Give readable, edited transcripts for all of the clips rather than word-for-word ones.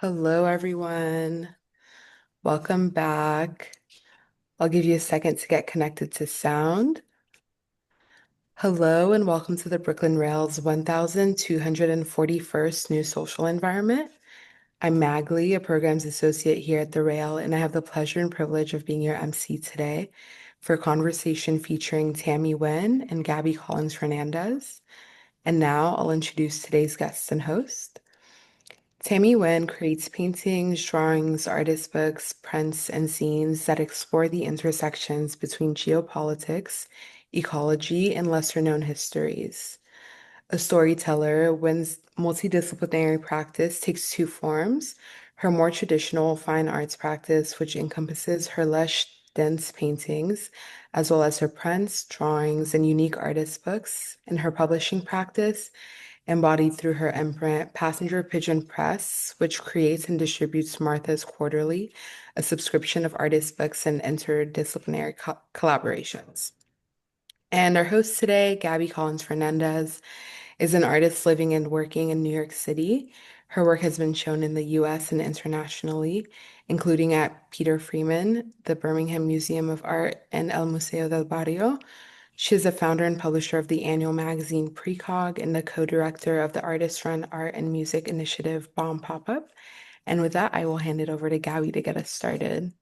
Hello, everyone. Welcome back. I'll give you a second to get connected to sound. Hello, and welcome to the Brooklyn Rail's 1241st New Social Environment. I'm Magley, a programs associate here at the Rail, and I have the pleasure and privilege of being your MC today for a conversation featuring Tammy Nguyen and Gaby Collins-Fernandez. And now I'll introduce today's guest and host. Tammy Nguyen creates paintings, drawings, artist books, prints, and zines that explore the intersections between geopolitics, ecology, and lesser-known histories. A storyteller, Nguyen's multidisciplinary practice takes two forms: her more traditional fine arts practice, which encompasses her lush, dense paintings, as well as her prints, drawings, and unique artist books, and her publishing practice embodied through her imprint, Passenger Pigeon Press, which creates and distributes Martha's Quarterly, a subscription of artist books and interdisciplinary collaborations. And our host today, Gaby Collins-Fernandez, is an artist living and working in New York City. Her work has been shown in the US and internationally, including at Peter Freeman, the Birmingham Museum of Art, and El Museo del Barrio. She is the founder and publisher of the annual magazine Precog and the co-director of the artist-run art and music initiative Bomb Pop-Up. And with that, I will hand it over to Gabby to get us started.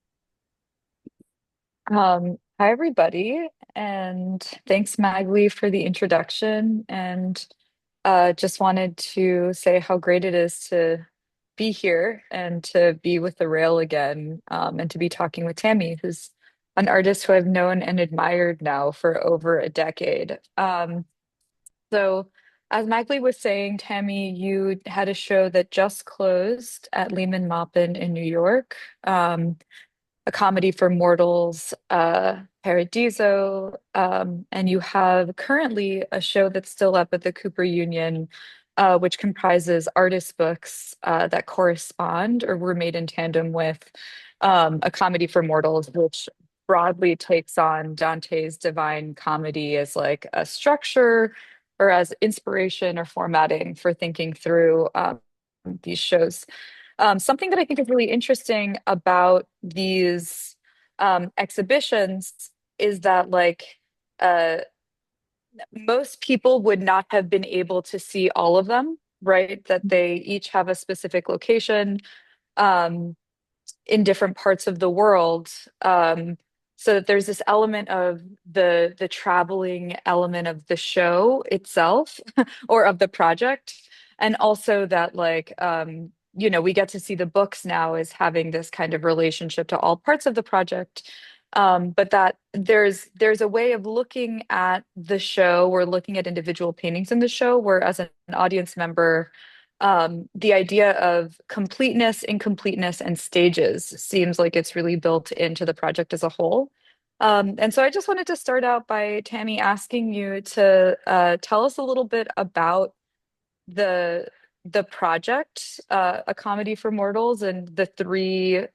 Hi everybody, and thanks Magli for the introduction. And just wanted to say how great it is to be here and to be with the Rail again, and to be talking with Tammy, who's an artist who I've known and admired now for over a decade. So, as Magli was saying, Tammy, you had a show that just closed at Lehman Maupin in New York. A comedy for mortals, Paradiso, and you have currently a show that's still up at the Cooper Union, which comprises artist books that correspond or were made in tandem with a comedy for mortals, which broadly takes on Dante's Divine Comedy as like a structure or as inspiration or formatting for thinking through these shows. Something that I think is really interesting about these exhibitions is that, like, uh, most people would not have been able to see all of them, right? That they each have a specific location um, in different parts of the world. So that there's this element of the traveling element of the show itself or of the project, and also that we get to see the books now as having this kind of relationship to all parts of the project. But that there's a way of looking at the show or looking at individual paintings in the show, where as an audience member, the idea of completeness, incompleteness, and stages seems like it's really built into the project as a whole. And so I just wanted to start out by Tammy asking you to tell us a little bit about the the project, A Comedy for Mortals, and the three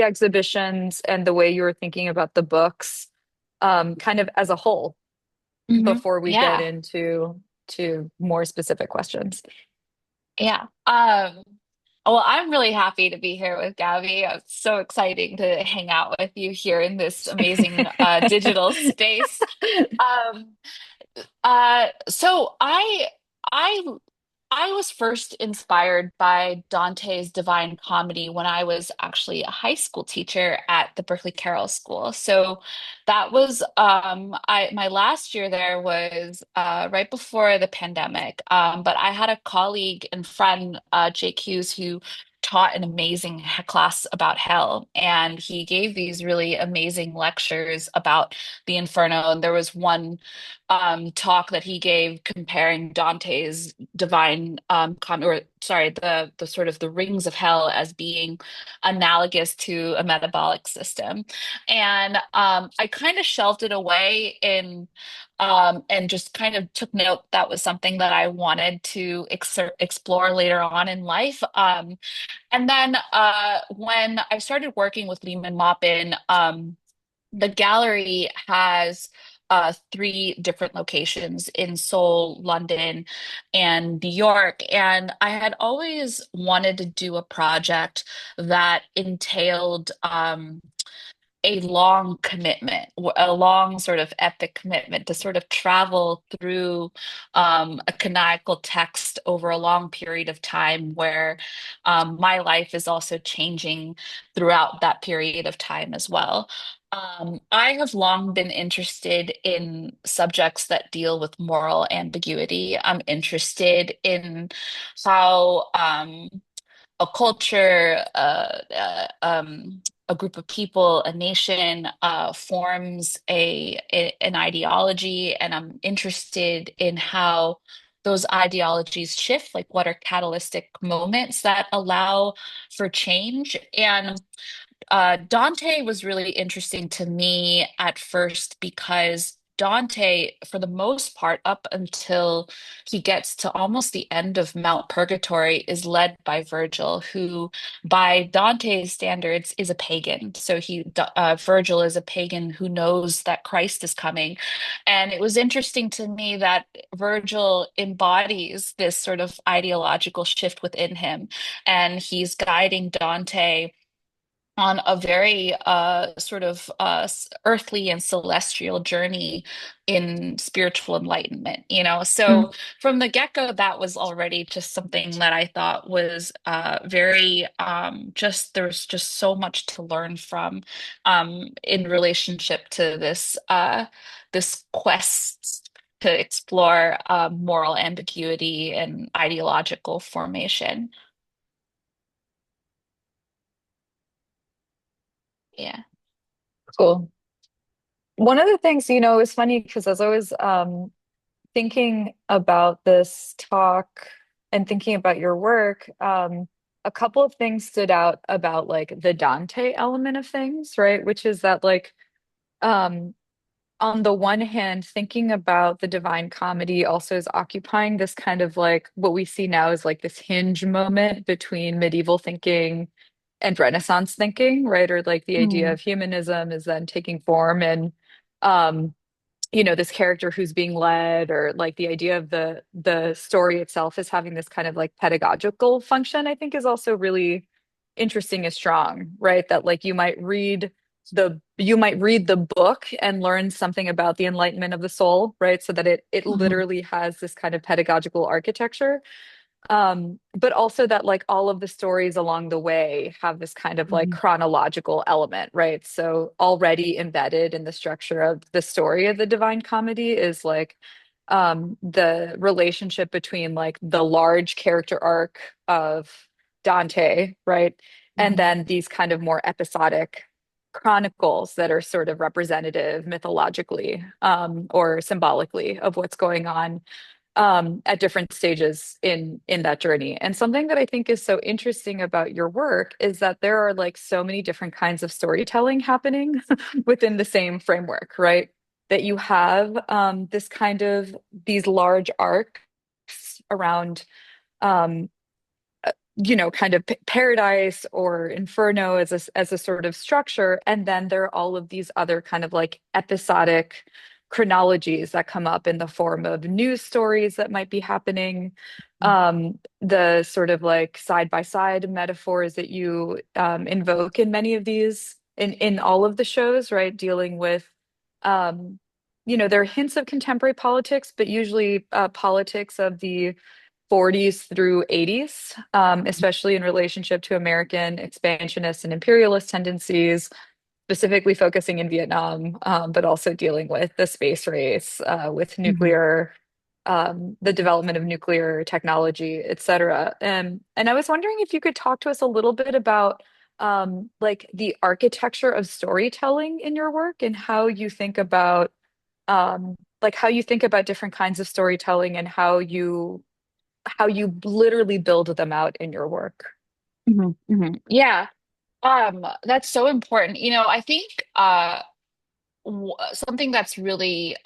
exhibitions and the way you were thinking about the books, kind of as a whole, before we get Yeah, into more specific questions. yeah. Well, I'm really happy to be here with Gabby. It's so exciting to hang out with you here in this amazing digital space. Um, so I I was first inspired by Dante's Divine Comedy when I was actually a high school teacher at the Berkeley Carroll School. So that was I my last year there was right before the pandemic. But I had a colleague and friend, Jake Hughes, who taught an amazing class about hell, and he gave these really amazing lectures about the Inferno. And there was one talk that he gave comparing Dante's divine or sorry, the sort of the rings of hell as being analogous to a metabolic system. And I kind of shelved it away and just kind of took note that was something that I wanted to explore later on in life. And then when I started working with Lehman Maupin, the gallery has three different locations in Seoul, London, and New York. And I had always wanted to do a project that entailed a long commitment, a long sort of epic commitment to sort of travel through a canonical text over a long period of time where my life is also changing throughout that period of time as well. I have long been interested in subjects that deal with moral ambiguity. I'm interested in how a culture, a group of people, a nation forms an ideology, and I'm interested in how those ideologies shift, like what are catalytic moments that allow for change. And Dante was really interesting to me at first because Dante, for the most part, up until he gets to almost the end of Mount Purgatory, is led by Virgil, who, by Dante's standards, is a pagan. So Virgil is a pagan who knows that Christ is coming. And it was interesting to me that Virgil embodies this sort of ideological shift within him, and he's guiding Dante on a very sort of earthly and celestial journey in spiritual enlightenment, you know. Mm. So from the get-go, that was already just something that I thought was very just there's just so much to learn from in relationship to this quest to explore moral ambiguity and ideological formation. Yeah. Cool. One of the things, is funny because as I was thinking about this talk and thinking about your work, a couple of things stood out about like the Dante element of things, right? Which is that like um on the one hand, thinking about the Divine Comedy also is occupying this kind of like what we see now is like this hinge moment between medieval thinking and Renaissance thinking, right? Or like the idea Mm, of humanism is then taking form and um this character who's being led, or like the idea of the story itself is having this kind of like pedagogical function, I think is also really interesting and strong, right? That like you might read the book and learn something about the enlightenment of the soul, right? So that it mhm, literally has this kind of pedagogical architecture, but also that like all of the stories along the way have this kind of like mhm, chronological element, right? So already embedded in the structure of the story of the Divine Comedy is like the relationship between like the large character arc of Dante, right? And mhm, then these kind of more episodic chronicles that are sort of representative mythologically, or symbolically of what's going on at different stages in that journey. And something that I think is so interesting about your work is that there are like so many different kinds of storytelling happening within the same framework, right? That you have this kind of these large arcs around um, kind of paradise or inferno as a sort of structure, and then there are all of these other kind of like episodic chronologies that come up in the form of news stories that might be happening, the sort of like side by side metaphors that you invoke in many of these in all of the shows, right? Dealing with there are hints of contemporary politics, but usually politics of the 40s through 80s, especially in relationship to American expansionist and imperialist tendencies, specifically focusing in Vietnam, but also dealing with the space race, with mhm. the development of nuclear technology, et cetera. And I was wondering if you could talk to us a little bit about like the architecture of storytelling in your work and how you think about different kinds of storytelling and how you literally build them out in your work. Mhm, mhm. Yeah, that's so important. You know, I think something that's really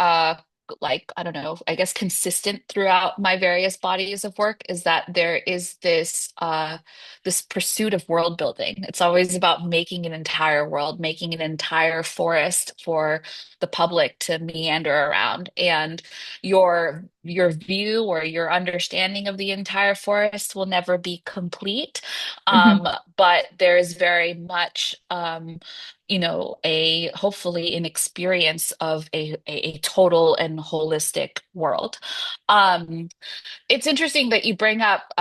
like, I don't know, I guess consistent throughout my various bodies of work is that there is this pursuit of world building. It's always about making an entire world, making an entire forest for the public to meander around. And your view or your understanding of the entire forest will never be complete. Hmm. But there is very much a hopefully an experience of a total and holistic world. Um, it's interesting that you bring up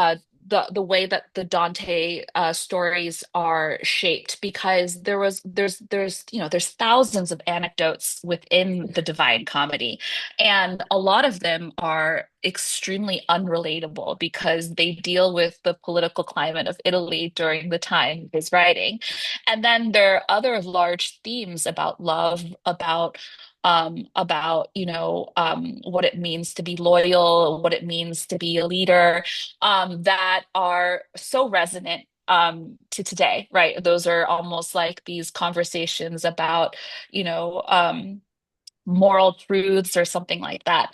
the way that the Dante stories are shaped because there's thousands of anecdotes within the Divine Comedy, and a lot of them are extremely unrelatable because they deal with the political climate of Italy during the time he's writing. And then there are other large themes about love, about what it means to be loyal, what it means to be a leader, that are so resonant to today, right? Those are almost like these conversations about, you know, moral truths or something like that.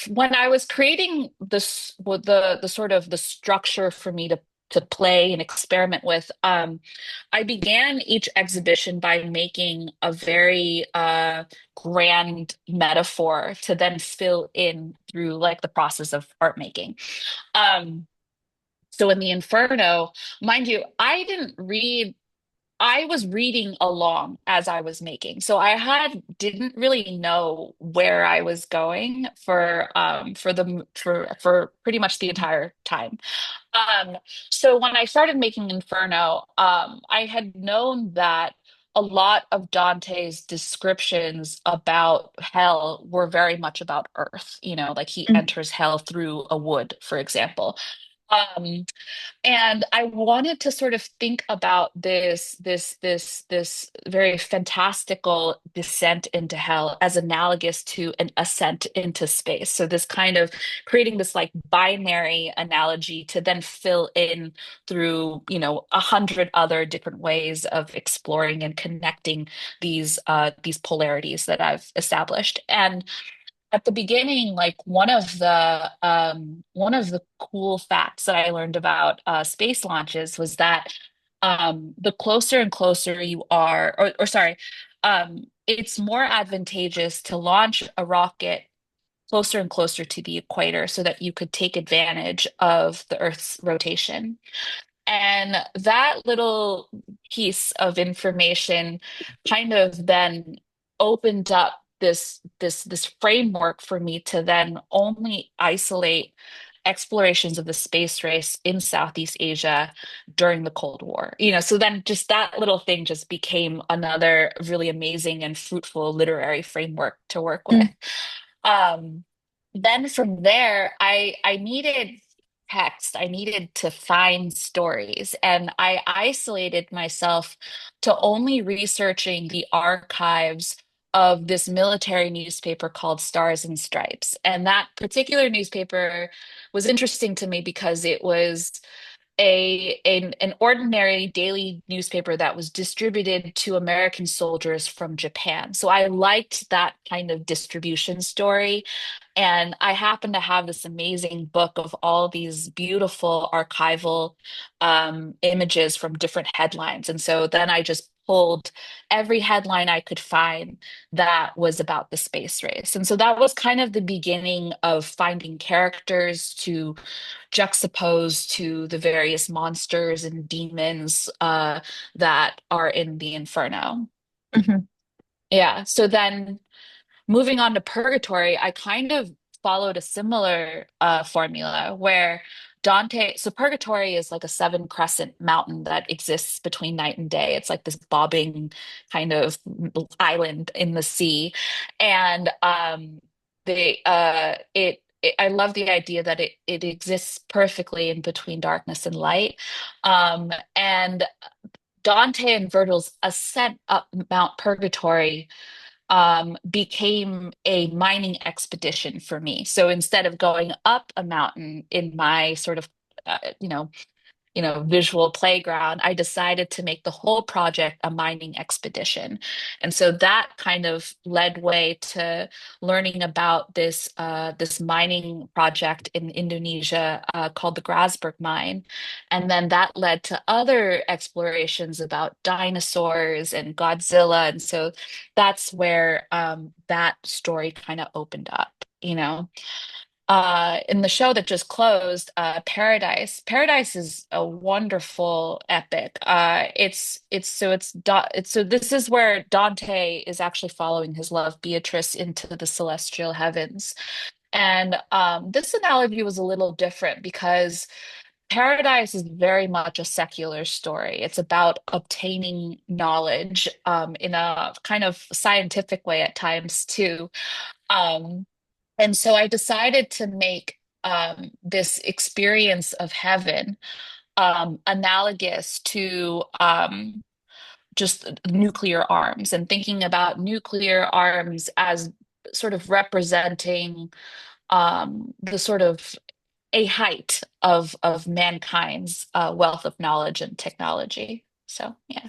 When I was creating this, with the sort of the structure for me to play and experiment with, I began each exhibition by making a very grand metaphor to then fill in through like the process of art making. Um, so in the Inferno, mind you, I was reading along as I was making. So I had didn't really know where I was going for pretty much the entire time. Um, so when I started making Inferno, I had known that a lot of Dante's descriptions about hell were very much about Earth, like he enters hell through a wood, for example. Um, and I wanted to sort of think about this very fantastical descent into hell as analogous to an ascent into space. So this kind of creating this like binary analogy to then fill in through, 100 other different ways of exploring and connecting these polarities that I've established. And at the beginning, like one of the cool facts that I learned about space launches was that the closer and closer you are, or sorry, it's more advantageous to launch a rocket closer and closer to the equator so that you could take advantage of the Earth's rotation. And that little piece of information kind of then opened up this framework for me to then only isolate explorations of the space race in Southeast Asia during the Cold War. So then just that little thing just became another really amazing and fruitful literary framework to work with. Um, then from there, I needed text. I needed to find stories, and I isolated myself to only researching the archives of this military newspaper called Stars and Stripes. And that particular newspaper was interesting to me because it was an ordinary daily newspaper that was distributed to American soldiers from Japan. So I liked that kind of distribution story. And I happen to have this amazing book of all these beautiful archival images from different headlines. And so then I just pulled every headline I could find that was about the space race. And so that was kind of the beginning of finding characters to juxtaposed to the various monsters and demons that are in the Inferno. Hmm. Yeah, so then moving on to Purgatory, I kind of followed a similar formula where so Purgatory is like a seven crescent mountain that exists between night and day. It's like this bobbing kind of island in the sea. And I love the idea that it exists perfectly in between darkness and light. And Dante and Virgil's ascent up Mount Purgatory became a mining expedition for me. So instead of going up a mountain in my sort of, uh, you know, visual playground, I decided to make the whole project a mining expedition. And so that kind of led way to learning about this mining project in Indonesia called the Grasberg mine. And then that led to other explorations about dinosaurs and Godzilla. And so that's where that story kind of opened up. In the show that just closed, Paradise is a wonderful epic. So this is where Dante is actually following his love Beatrice into the celestial heavens. And this analogy was a little different because Paradise is very much a secular story. It's about obtaining knowledge in a kind of scientific way at times too. Um, and so I decided to make this experience of heaven analogous to just nuclear arms and thinking about nuclear arms as sort of representing the sort of a height of mankind's wealth of knowledge and technology. So yeah.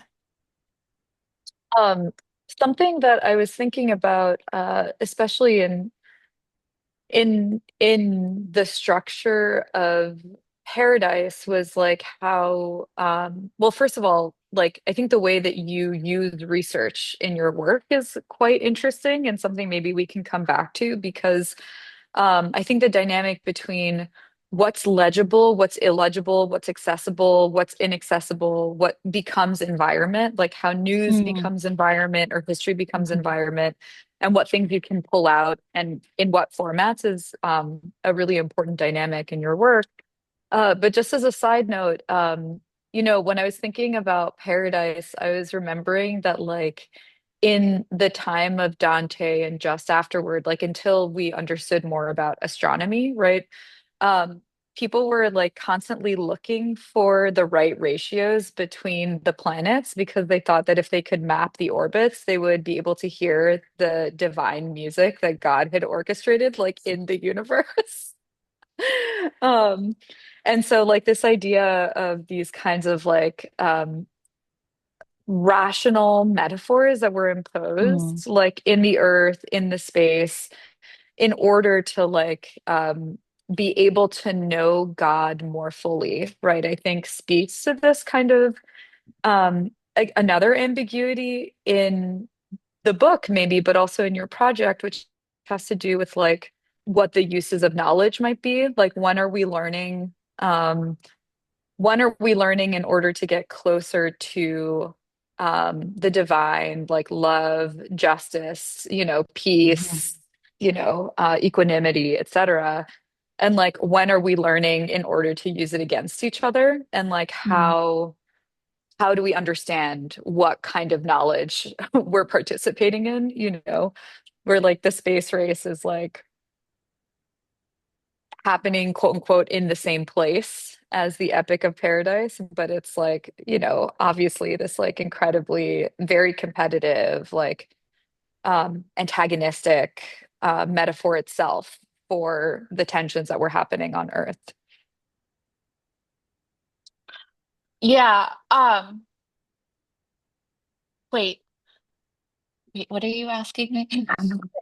Um, Something that I was thinking about, especially in the structure of Paradise, was like how, well, first of all, like I think the way that you use research in your work is quite interesting and something maybe we can come back to because I think the dynamic between what's legible, what's illegible, what's accessible, what's inaccessible, what becomes environment, like how news Mm, becomes environment or history becomes mhm, environment, and what things you can pull out and in what formats is a really important dynamic in your work. But just as a side note, when I was thinking about Paradise, I was remembering that like in the time of Dante and just afterward, like until we understood more about astronomy, right? Um, People were like constantly looking for the right ratios between the planets because they thought that if they could map the orbits, they would be able to hear the divine music that God had orchestrated, like in the universe. Um, and so like this idea of these kinds of like rational metaphors that were mm, imposed like in the earth, in the space, in order to like be able to know God more fully, right? I think speaks to this kind of another ambiguity in the book, maybe, but also in your project, which has to do with like what the uses of knowledge might be. Like, when are we learning in order to get closer to the divine, like love, justice, mhm, peace, equanimity, etc. And like, when are we learning in order to use it against each other? And like, mm. how do we understand what kind of knowledge we're participating in, where like the space race is like happening, quote unquote, in the same place as the Epic of Paradise, but it's like, obviously this like incredibly very competitive, like antagonistic metaphor itself for the tensions that were happening on Earth. Yeah. Wait, wait, what are you asking me?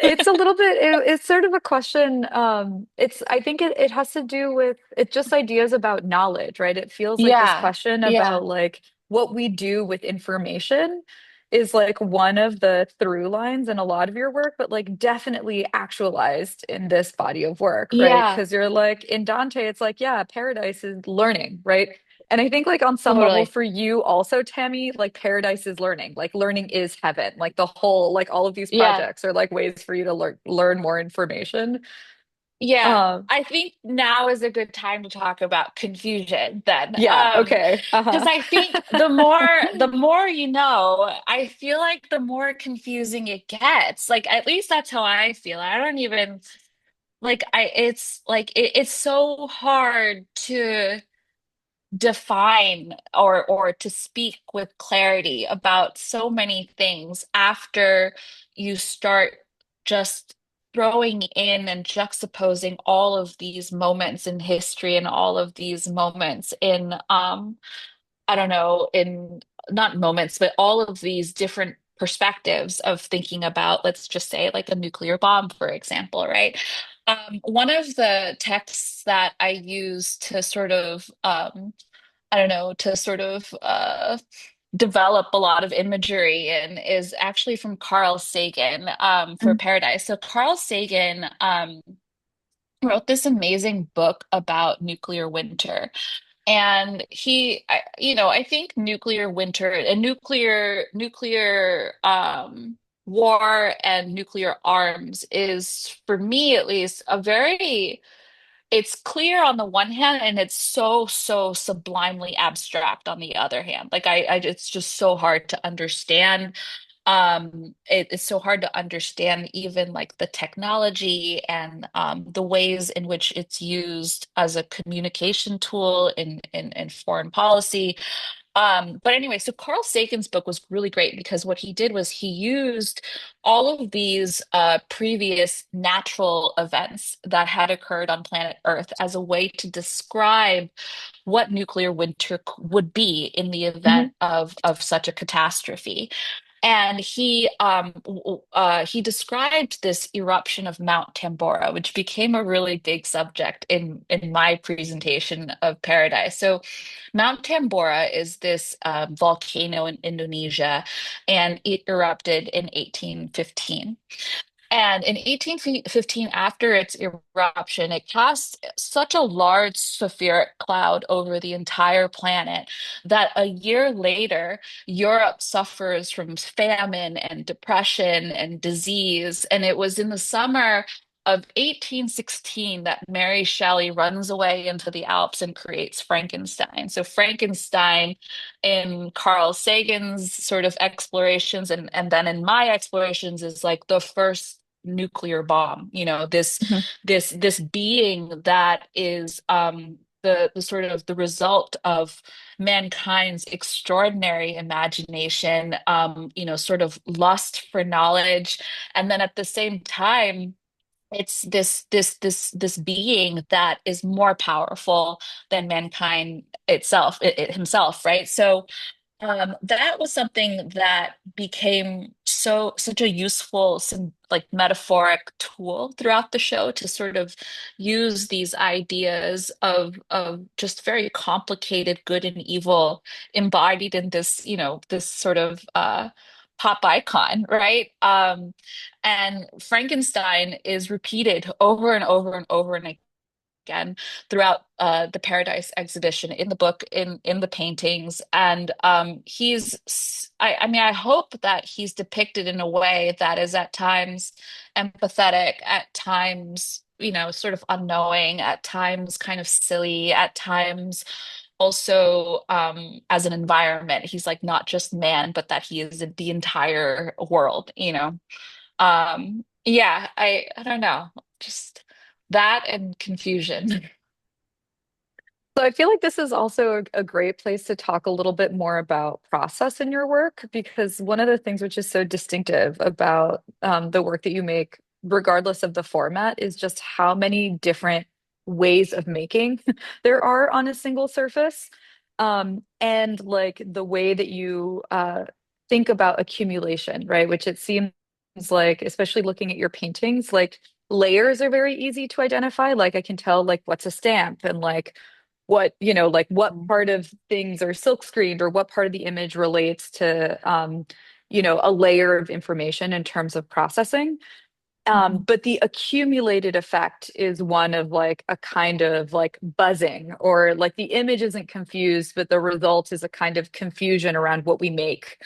It's a little bit, it's sort of a question. I think it has to do with it just ideas about knowledge, right? It feels like this Yeah. question Yeah. about like what we do with information is like one of the through lines in a lot of your work, but like definitely actualized in this body of work, right? Yeah. Because you're like in Dante, it's like, yeah, paradise is learning, right? And I think like on some level Totally. for you also, Tammy, like paradise is learning. Like learning is heaven. Like the whole, like all of these Yeah. projects are like ways for you to learn more information. Yeah. Um, I think now is a good time to talk about confusion then. yeah, okay. Because Uh-huh. I think the more you know, I feel like the more confusing it gets. Like at least that's how I feel. I don't even like it's like it's so hard to define or to speak with clarity about so many things after you start just throwing in and juxtaposing all of these moments in history and all of these moments in I don't know, in not moments, but all of these different perspectives of thinking about, let's just say, like a nuclear bomb, for example, right? One of the texts that I use to sort of, I don't know, to sort of develop a lot of imagery and is actually from Carl Sagan for Paradise. So Carl Sagan wrote this amazing book about nuclear winter. And I think nuclear winter and nuclear war and nuclear arms is, for me at least, it's clear on the one hand, and it's so sublimely abstract on the other hand. Like it's just so hard to understand. It's so hard to understand even like the technology and the ways in which it's used as a communication tool in foreign policy. But anyway, so Carl Sagan's book was really great because what he did was he used all of these previous natural events that had occurred on planet Earth as a way to describe what nuclear winter would be in the event Mhm. of such a catastrophe. And he described this eruption of Mount Tambora, which became a really big subject in my presentation of Paradise. So Mount Tambora is this volcano in Indonesia, and it erupted in 1815. And in 1815, after its eruption, it cast such a large sulfuric cloud over the entire planet that a year later, Europe suffers from famine and depression and disease. And it was in the summer of 1816 that Mary Shelley runs away into the Alps and creates Frankenstein. So Frankenstein, in Carl Sagan's sort of explorations and then in my explorations, is like the first nuclear bomb, Mhm. this being that is the sort of the result of mankind's extraordinary imagination, sort of lust for knowledge. And then at the same time, it's this being that is more powerful than mankind itself, it himself, right? So that was something that became such a useful, like metaphoric tool throughout the show to sort of use these ideas of just very complicated good and evil embodied in this, this sort of pop icon, right? And Frankenstein is repeated over and over and over and again throughout the Paradise exhibition, in the book, in the paintings. And I mean, I hope that he's depicted in a way that is at times empathetic, at times, sort of unknowing, at times kind of silly, at times also as an environment. He's like not just man, but that he is the entire world. Yeah, I don't know, just that and confusion. So I feel like this is also a great place to talk a little bit more about process in your work, because one of the things which is so distinctive about the work that you make, regardless of the format, is just how many different ways of making there are on a single surface. And like the way that you think about accumulation, right? Which it seems like, especially looking at your paintings, like layers are very easy to identify. Like I can tell like what's a stamp and like like what part of things are silk screened or what part of the image relates to, a layer of information in terms of processing. Mhm. But the accumulated effect is one of like a kind of like buzzing, or like the image isn't confused, but the result is a kind of confusion around what we make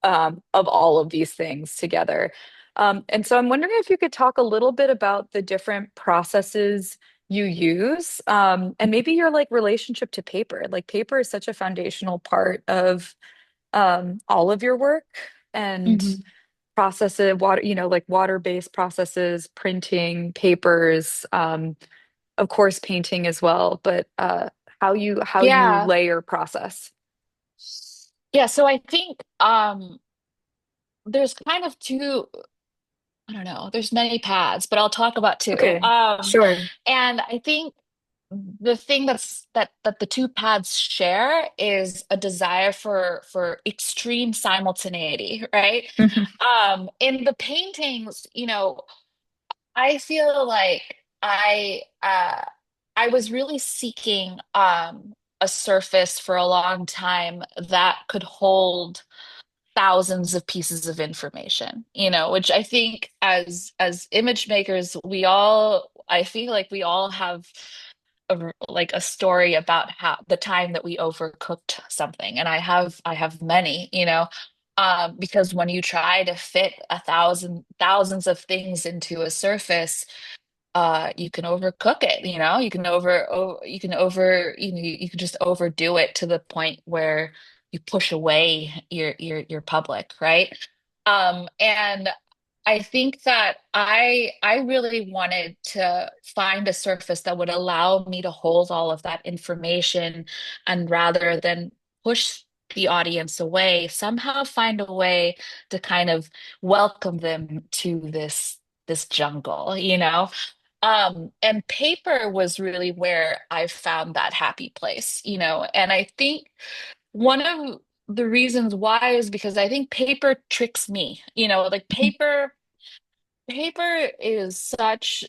of all of these things together. And so I'm wondering if you could talk a little bit about the different processes you use, and maybe your like relationship to paper. Like paper is such a foundational part of all of your work, and Mhm. processes, like water-based processes, printing, papers, of course, painting as well, but how you Yeah. layer process. Yeah, so I think there's kind of two. I don't know, there's many paths, but I'll talk about two. Okay, sure. And I think the thing that the two paths share is a desire for extreme simultaneity, right? Mhm. In the paintings, I feel like I was really seeking a surface for a long time that could hold thousands of pieces of information, which I think as image makers, I feel like we all have like a story about how the time that we overcooked something. And I have many, because when you try to fit thousands of things into a surface, you can overcook it, you can just overdo it to the point where you push away your public, right? And I think that I really wanted to find a surface that would allow me to hold all of that information, and rather than push the audience away, somehow find a way to kind of welcome them to this jungle, and paper was really where I found that happy place, and I think one of the reasons why is because I think paper tricks me, like paper is such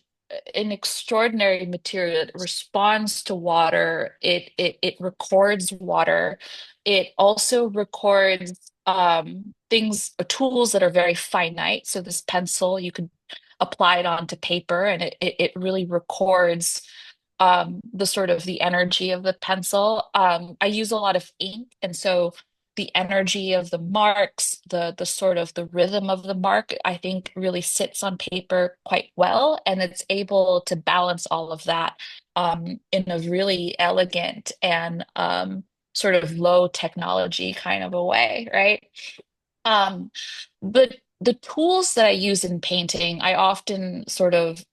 an extraordinary material. It responds to water. It records water. It also records things, tools that are very finite. So this pencil, you could apply it onto paper, and it really records the sort of the energy of the pencil. I use a lot of ink, and so the energy of the marks, the sort of the rhythm of the mark, I think really sits on paper quite well, and it's able to balance all of that in a really elegant and sort of low technology kind of a way, right? Um, the tools that I use in painting, I often sort of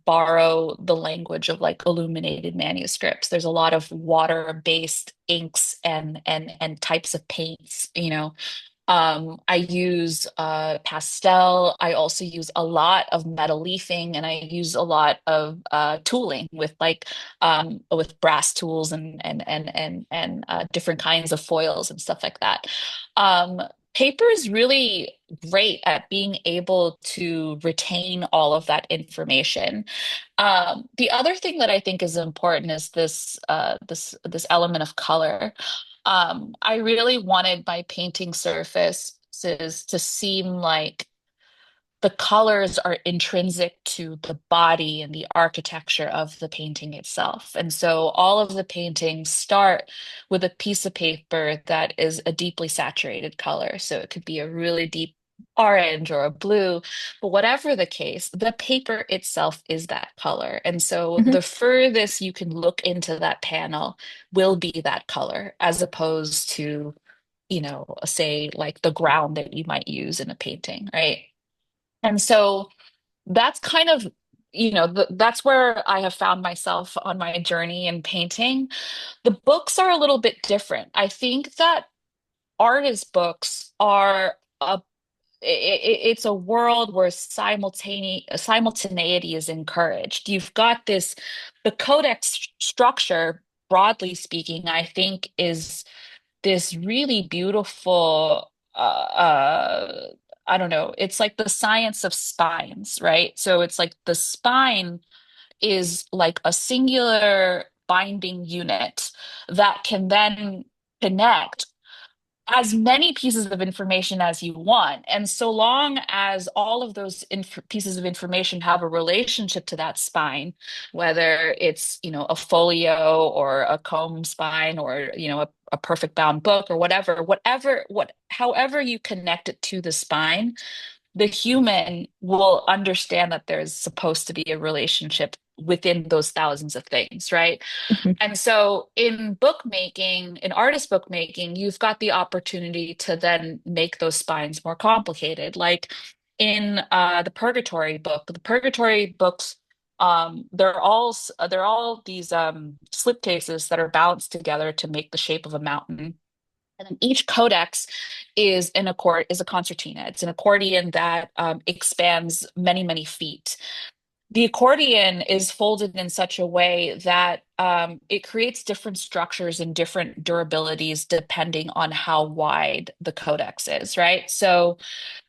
borrow the language of like illuminated manuscripts. There's a lot of water-based inks and types of paints, I use pastel. I also use a lot of metal leafing, and I use a lot of tooling with brass tools and different kinds of foils and stuff like that. Um, Paper is really great at being able to retain all of that information. The other thing that I think is important is this element of color. I really wanted my painting surfaces to seem like the colors are intrinsic to the body and the architecture of the painting itself. And so all of the paintings start with a piece of paper that is a deeply saturated color. So it could be a really deep orange or a blue, but whatever the case, the paper itself is that color. And so Mhm. the furthest you can look into that panel will be that color, as opposed to, say like the ground that you might use in a painting, right? And so that's kind of, that's where I have found myself on my journey in painting. The books are a little bit different. I think that artist books are it's a world where simultaneity is encouraged. You've got the codex structure, broadly speaking, I think is this really beautiful I don't know, it's like the science of spines, right? So it's like the spine is like a singular binding unit that can then connect as many pieces of information as you want. And so long as all of those pieces of information have a relationship to that spine, whether it's, a folio or a comb spine or, a perfect bound book or however you connect it to the spine, the human will understand that there's supposed to be a relationship within those thousands of things, right? Mhm. And so in artist bookmaking, you've got the opportunity to then make those spines more complicated. Like in the Purgatory books, they're all these slipcases that are balanced together to make the shape of a mountain. And then each codex is a concertina. It's an accordion that expands many, many feet. The accordion is folded in such a way that it creates different structures and different durabilities depending on how wide the codex is, right? So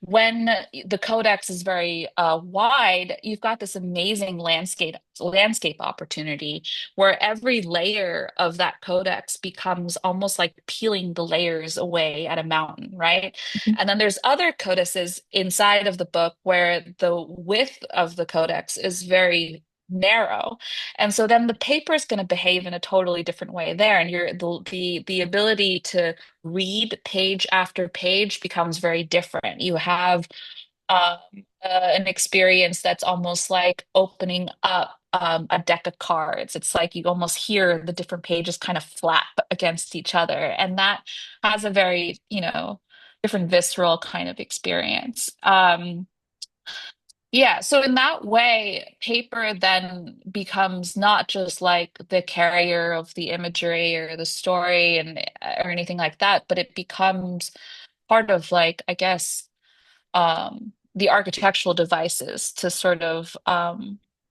when the codex is very wide, you've got this amazing landscape opportunity where every layer of that codex becomes almost like peeling the layers away at a mountain, right? Mhm. And then there's other codices inside of the book where the width of the codex is very narrow. And so then the paper is going to behave in a totally different way there. And the ability to read page after page becomes very different. You have um, an experience that's almost like opening up a deck of cards. It's like you almost hear the different pages kind of flap against each other, and that has a very, different visceral kind of experience. Yeah, so in that way, paper then becomes not just like the carrier of the imagery or the story and or anything like that, but it becomes part of like, I guess, the architectural devices to sort of, I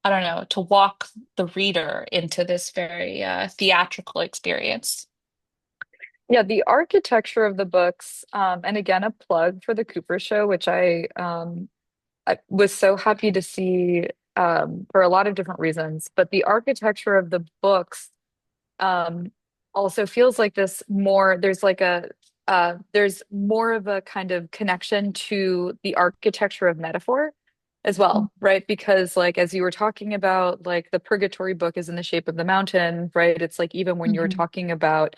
don't know, to walk the reader into this very theatrical experience. Yeah, the architecture of the books, and again, a plug for the Cooper Show, which I was so happy to see for a lot of different reasons. But the architecture of the books um, also feels like this more, there's more of a kind of connection to the architecture of metaphor as well, right? Because like as you were talking about, like the Purgatory book is in the shape of the mountain, right? It's like even when you were Mhm. talking about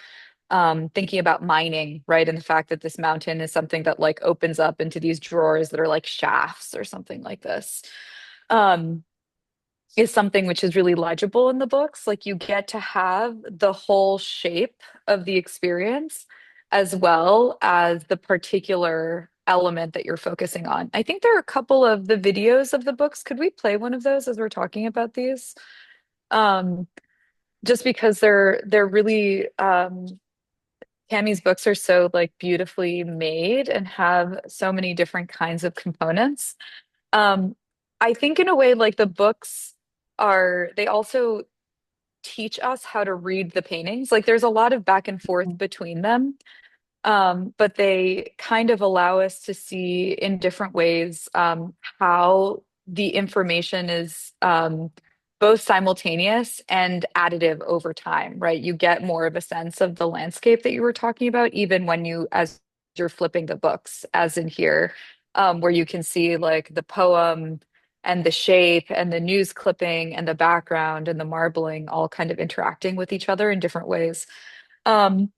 thinking about mining, right? And the fact that this mountain is something that like opens up into these drawers that are like shafts or something like this. Um, is something which is really legible in the books. Like you get to have the whole shape of the experience as well as the particular element that you're focusing on. I think there are a couple of the videos of the books. Could we play one of those as we're talking about these? Um, just because they're really Tammy's books are so like beautifully made and have so many different kinds of components. Um, I think in a way, like the books they also teach us how to read the paintings. Like there's a lot of back and forth between them, but they kind of allow us to see in different ways how the information is both simultaneous and additive over time, right? You get more of a sense of the landscape that you were talking about, even when as you're flipping the books, as in here, where you can see like the poem and the shape and the news clipping and the background and the marbling all kind of interacting with each other in different ways. Um,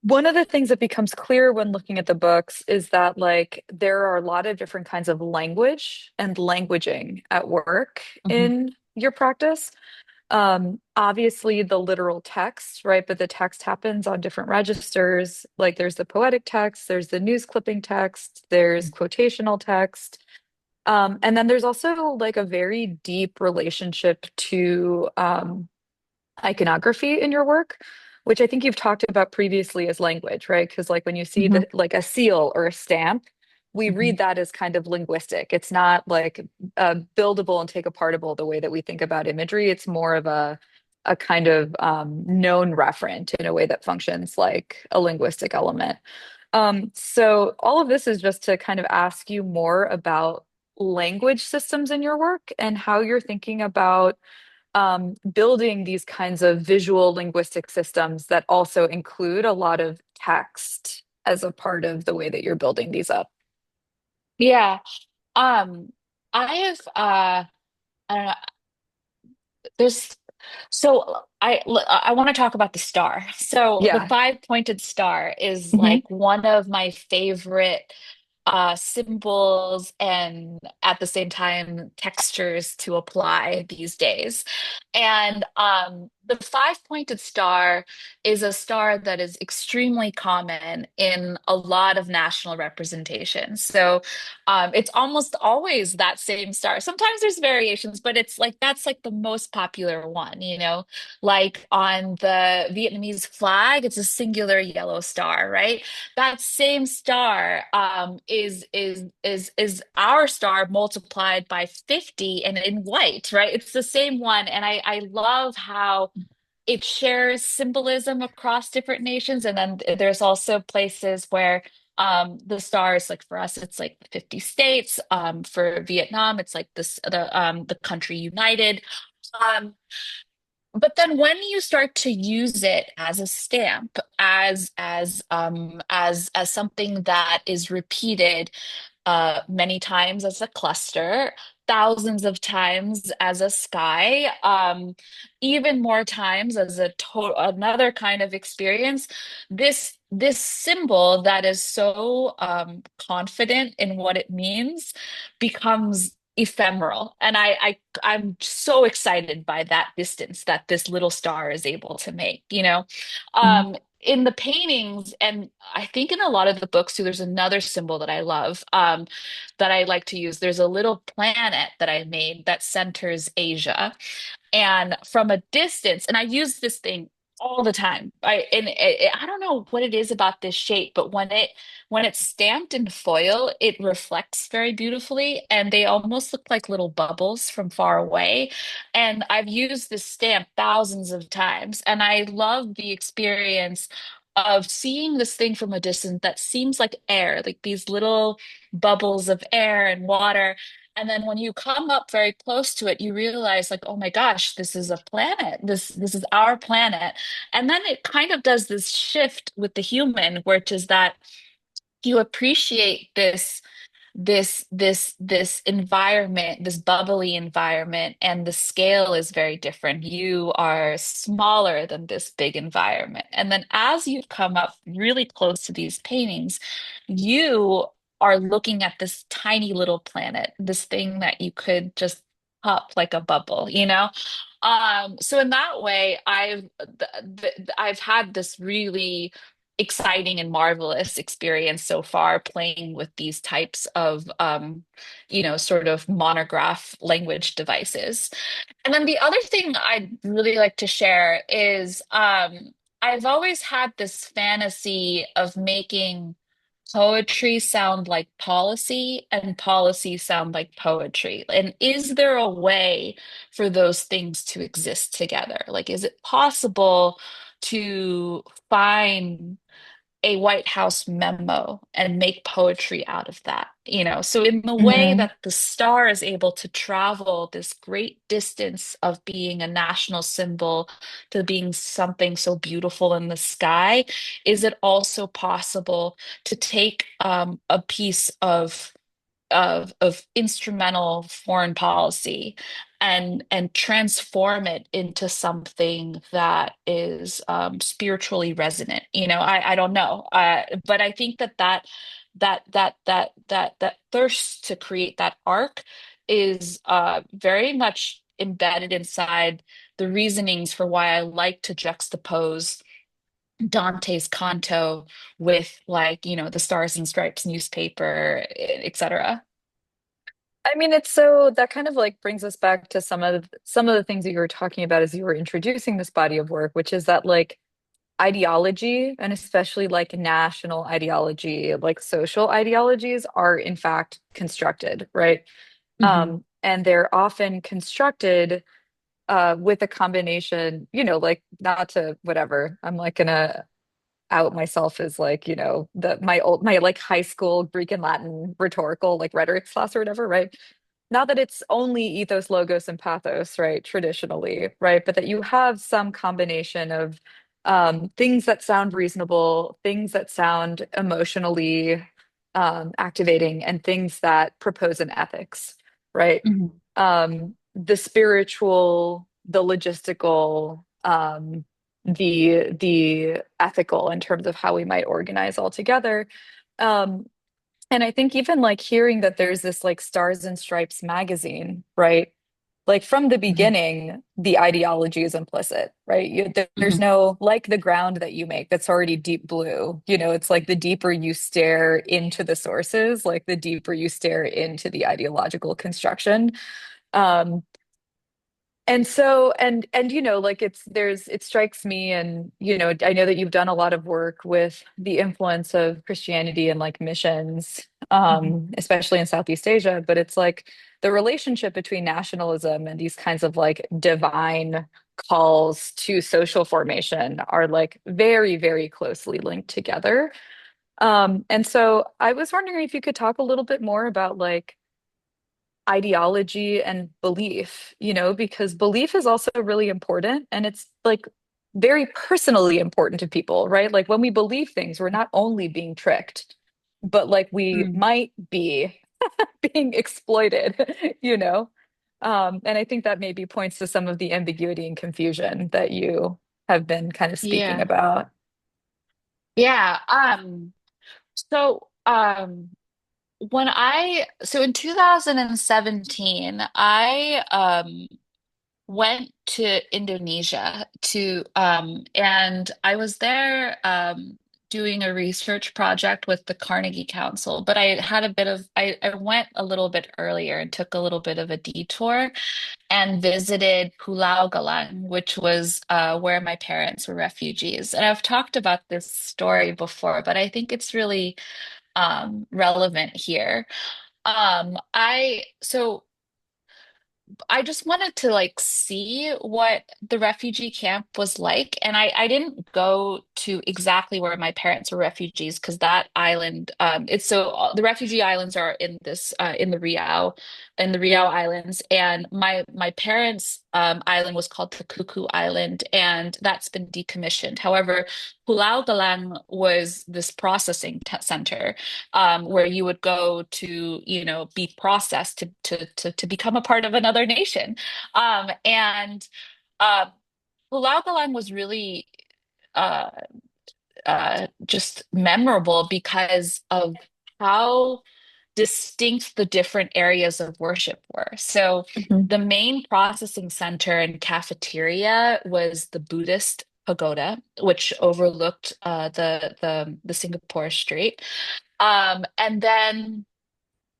One of the things that becomes clear when looking at the books is that like there are a lot of different kinds of language and languaging at work Mhm. in your practice. Obviously the literal text, right? But the text happens on different registers. Like there's the poetic text, there's the news clipping text, there's quotational text. And then there's also like a very deep relationship to iconography in your work, which I think you've talked about previously as language, right? Because like when you see Mhm. the like a seal or a stamp, we Mhm. read that as kind of linguistic. It's not like buildable and take apartable the way that we think about imagery. It's more of a kind of known referent in a way that functions like a linguistic element. So all of this is just to kind of ask you more about language systems in your work and how you're thinking about building these kinds of visual linguistic systems that also include a lot of text as a part of the way that you're building these up. Yeah. Um, I have I don't know, there's I want to talk about the star. So the Yeah. five-pointed star is Hmm. like one of my favorite symbols and at the same time textures to apply these days. And the five-pointed star is a star that is extremely common in a lot of national representations. So it's almost always that same star. Sometimes there's variations, but it's like that's like the most popular one, you know? Like on the Vietnamese flag, it's a singular yellow star, right? That same star is our star multiplied by 50 and in white, right? It's the same one. And I love how it shares symbolism across different nations. And then there's also places where the stars, like for us, it's like 50 states. For Vietnam, it's like the country united. Um, but then when you start to use it as a stamp, as something that is repeated many times as a cluster, thousands of times as a sky, even more times as a total another kind of experience. This symbol that is so confident in what it means becomes ephemeral, and I'm so excited by that distance that this little star is able to make. You know, Mhm. in the paintings, and I think in a lot of the books too, there's another symbol that I love, that I like to use. There's a little planet that I made that centers Asia. And from a distance, and I use this thing all the time. I don't know what it is about this shape, but when it's stamped in foil, it reflects very beautifully, and they almost look like little bubbles from far away. And I've used this stamp thousands of times, and I love the experience of seeing this thing from a distance that seems like air, like these little bubbles of air and water. And then when you come up very close to it, you realize like, oh my gosh, this is a planet. This is our planet. And then it kind of does this shift with the human, which is that you appreciate this environment, this bubbly environment, and the scale is very different. You are smaller than this big environment. And then as you come up really close to these paintings, you are looking at this tiny little planet, this thing that you could just pop like a bubble, you know? So in that way, I've had this really exciting and marvelous experience so far playing with these types of sort of monograph language devices. And then the other thing I'd really like to share is I've always had this fantasy of making poetry sound like policy and policy sound like poetry. And is there a way for those things to exist together? Like, is it possible to find a White House memo and make poetry out of that, you know? So in the way Mhm. that the star is able to travel this great distance of being a national symbol to being something so beautiful in the sky, is it also possible to take a piece of instrumental foreign policy and transform it into something that is spiritually resonant. You know, I don't know, but I think that thirst to create that arc is very much embedded inside the reasonings for why I like to juxtapose Dante's Canto with, like, you know, the Stars and Stripes newspaper, etc. I mean, it's so that kind of like brings us back to some of the things that you were talking about as you were introducing this body of work, which is that like ideology and especially like national ideology, like social ideologies are in fact constructed, right? Hmm. And they're often constructed with a combination, you know, like not to whatever. I'm like gonna out myself as like, you know, my like high school Greek and Latin rhetorical like rhetoric class or whatever, right? Not that it's only ethos, logos, and pathos, right? Traditionally, right? But that you have some combination of things that sound reasonable, things that sound emotionally activating, and things that propose an ethics, right? Mhm. The spiritual, the logistical, the ethical in terms of how we might organize all together. Um, and I think even like hearing that there's this like Stars and Stripes magazine, right? like from the Mhm. beginning, the ideology is implicit, right? There's Mhm. no, like the ground that you make that's already deep blue. It's like the deeper you stare into the sources, like the deeper you stare into the ideological construction. Um, and so, like it strikes me, and I know that you've done a lot of work with the influence of Christianity and like missions, Mhm. especially in Southeast Asia, but it's like the relationship between nationalism and these kinds of like divine calls to social formation are like very, very closely linked together. And so I was wondering if you could talk a little bit more about like ideology and belief, because belief is also really important and it's like very personally important to people, right? Like when we believe things, we're not only being tricked, but like we Mhm. might be being exploited, you know? And I think that maybe points to some of the ambiguity and confusion that you have been kind of speaking Yeah. about. Yeah. So so in 2017, I went to Indonesia and I was there doing a research project with the Carnegie Council, but I went a little bit earlier and took a little bit of a detour and visited Pulau Galang, which was where my parents were refugees. And I've talked about this story before, but I think it's really relevant here. I just wanted to like see what the refugee camp was like. And I didn't go to exactly where my parents were refugees because that island, the refugee islands are in in the Riau Islands. And my parents' island was called the Kuku Island, and that's been decommissioned. However, Pulau Galang was this processing center where you would go to, be processed to become a part of another nation. And uh, Pulau Galang was really uh, just memorable because of how distinct the different areas of worship were. So Mhm. the main processing center and cafeteria was the Buddhist pagoda, which overlooked the Singapore Strait. And then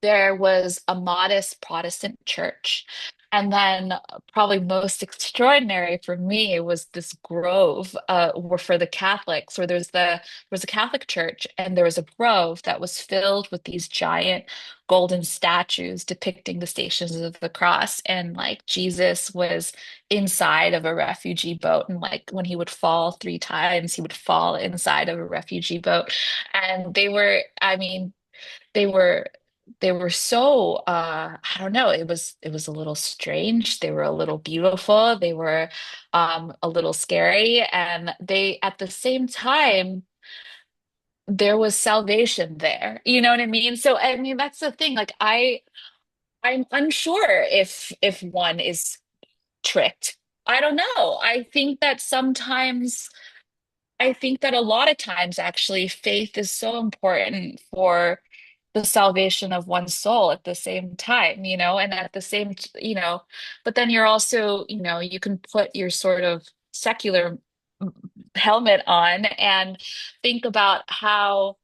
there was a modest Protestant church. And then, probably most extraordinary for me was this grove where for the Catholics, where there was a Catholic church, and there was a grove that was filled with these giant golden statues depicting the Stations of the Cross. And like Jesus was inside of a refugee boat. And like when he would fall 3 times, he would fall inside of a refugee boat. And I mean, they were they were so I don't know, it was a little strange, they were a little beautiful, they were a little scary, and they at the same time there was salvation there, you know what I mean? So I mean that's the thing, like I'm unsure if one is tricked. I don't know. I think that a lot of times, actually, faith is so important for the salvation of one's soul at the same time, and at the same, but then you're also, you can put your sort of secular helmet on and think about how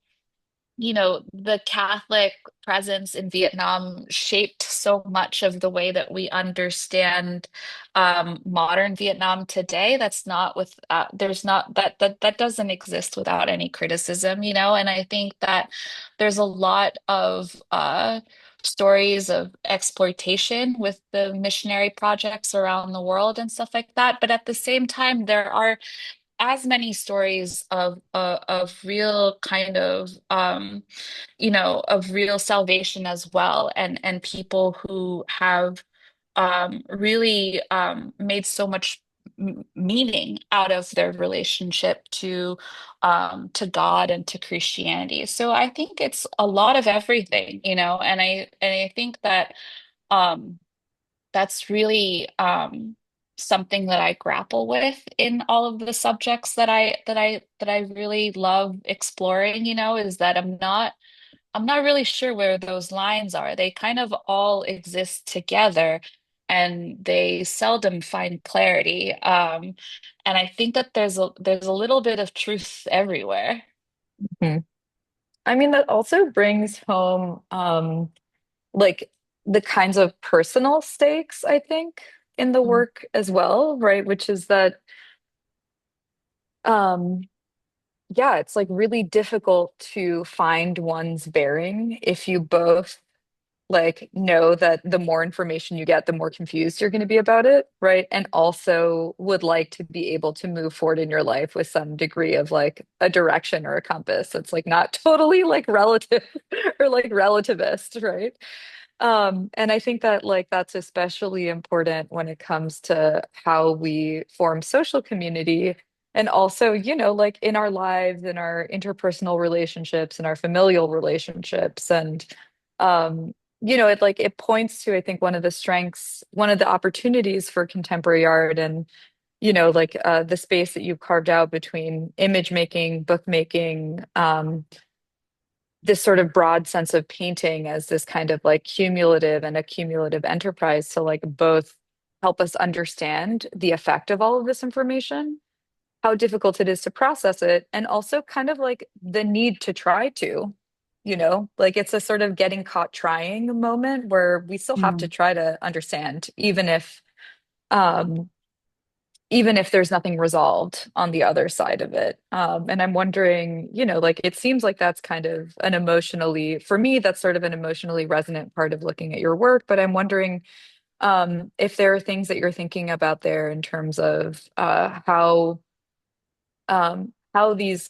the Catholic presence in Vietnam shaped so much of the way that we understand modern Vietnam today. That's not there's not that doesn't exist without any criticism, and I think that there's a lot of stories of exploitation with the missionary projects around the world and stuff like that. But at the same time, there are as many stories of real kind of real salvation as well, and people who have really made so much meaning out of their relationship to God and to Christianity. So I think it's a lot of everything, and I think that um that's really something that I grapple with in all of the subjects that I really love exploring, is that I'm not really sure where those lines are. They kind of all exist together. and they seldom find clarity. And I think that there's a little bit of truth everywhere. Mhm. I mean, that also brings home like the kinds of personal stakes, I think, in the work as well, right? Which is that um yeah, it's like really difficult to find one's bearing if you both like know that the more information you get, the more confused you're going to be about it, right? And also would like to be able to move forward in your life with some degree of like a direction or a compass that's like not totally like relative or like relativist, right? And I think that like that's especially important when it comes to how we form social community and also, like in our lives, in our interpersonal relationships, and our familial relationships. And it points to, I think, one of the strengths, one of the opportunities for contemporary art and the space that you've carved out between image making, book making, this sort of broad sense of painting as this kind of like cumulative and accumulative enterprise to like both help us understand the effect of all of this information, how difficult it is to process it, and also kind of like the need to try to, like it's a sort of getting caught trying moment where we still have to Mm. try to understand, um, even if there's nothing resolved on the other side of it. And I'm wondering, like it seems like that's kind of an emotionally, for me, that's sort of an emotionally resonant part of looking at your work. But I'm wondering if there are things that you're thinking about there in terms of how these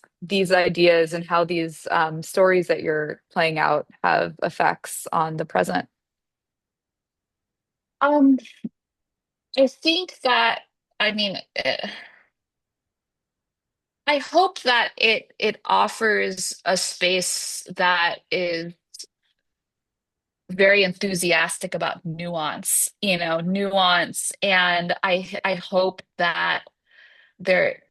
ideas and how these stories that you're playing out have effects on the present. Um, I think that, I mean, I hope that it offers a space that is very enthusiastic about nuance, nuance, and I hope that they're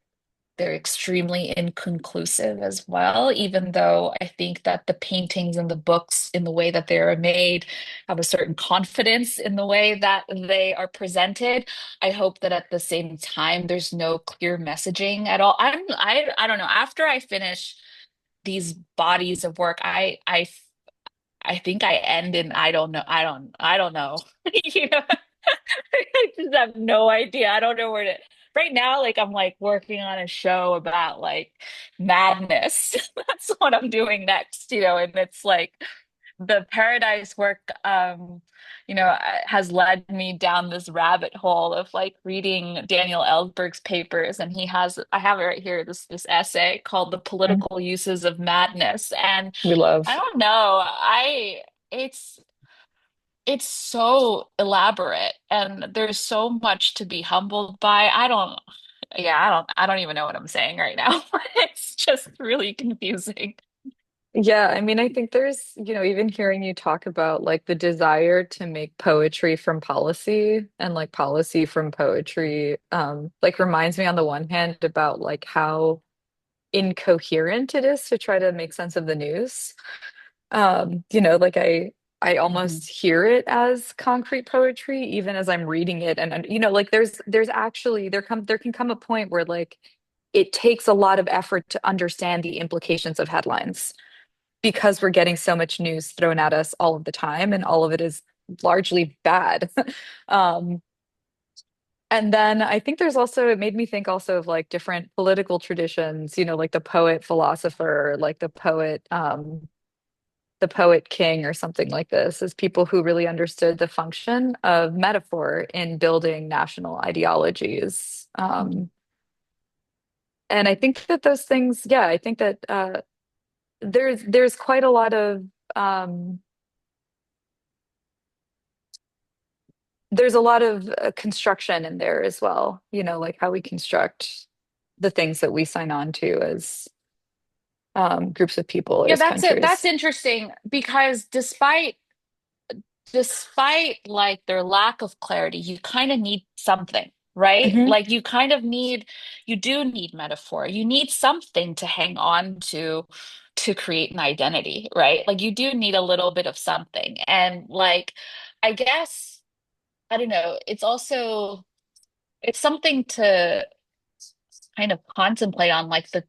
they're extremely inconclusive as well, even though I think that the paintings and the books, in the way that they are made, have a certain confidence in the way that they are presented. I hope that at the same time, there's no clear messaging at all. I don't know. After I finish these bodies of work, I think I end in I don't know. I don't know. You know, I just have no idea. I don't know where to. Right now, like I'm like working on a show about like madness. That's what I'm doing next, and it's like the Paradise work, has led me down this rabbit hole of like reading Daniel Ellsberg's papers, and I have it right here, this essay called "The Mm. Political Uses of Madness," and We I love. don't know, it's so elaborate and there's so much to be humbled by. I don't even know what I'm saying right now. It's just really confusing. Yeah, I mean, I think there's, even hearing you talk about like the desire to make poetry from policy and like policy from poetry, like reminds me on the one hand about like how incoherent it is to try to make sense of the news. Like I Mhm. almost hear it as concrete poetry even as I'm reading it, and like there's actually there can come a point where like it takes a lot of effort to understand the implications of headlines because we're getting so much news thrown at us all of the time and all of it is largely bad. Um, and then I think there's also, it made me think also of like different political traditions, like the poet philosopher, like the poet king or something like this, as people who really understood the function of metaphor in building national ideologies. And I think that those things, yeah, I think that there's quite a lot of um, there's a lot of construction in there as well, like how we construct the things that we sign on to as groups of people or Yeah, as that's it. That's countries. interesting because despite like their lack of clarity, you kind of need something, right? Hmm. Like you do need metaphor. You need something to hang on to create an identity, right? Like you do need a little bit of something. And like, I guess. I don't know, it's something to kind of contemplate on, like the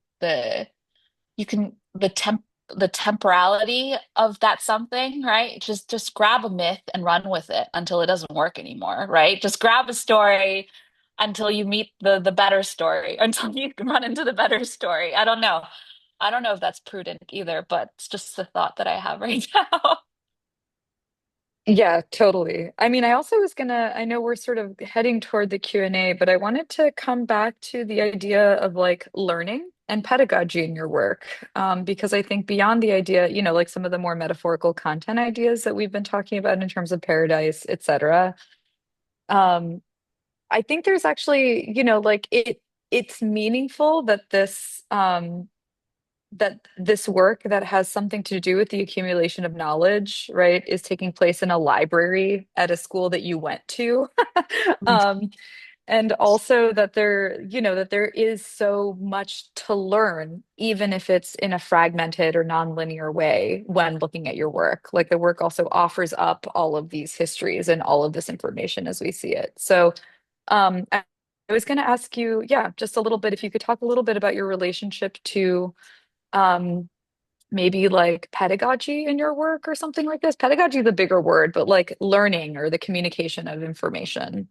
you can the temporality of that something, right? Just grab a myth and run with it until it doesn't work anymore, right? Just grab a story until you meet the better story, until you can run into the better story. I don't know. I don't know if that's prudent either, but it's just the thought that I have right now. Yeah, totally. I mean, I also was gonna, I know we're sort of heading toward the Q&A, but I wanted to come back to the idea of like learning and pedagogy in your work. Because I think beyond the idea, like some of the more metaphorical content ideas that we've been talking about in terms of paradise, etc. Um, I think there's actually, like it's meaningful that this work that has something to do with the accumulation of knowledge, right, is taking place in a library at a school that you went to. Um, and also that that there is so much to learn, even if it's in a fragmented or nonlinear way when looking at your work. Like the work also offers up all of these histories and all of this information as we see it. So I was going to ask you, yeah, just a little bit, if you could talk a little bit about your relationship to um, maybe like pedagogy in your work or something like this. Pedagogy is a bigger word, but like learning or the communication of information.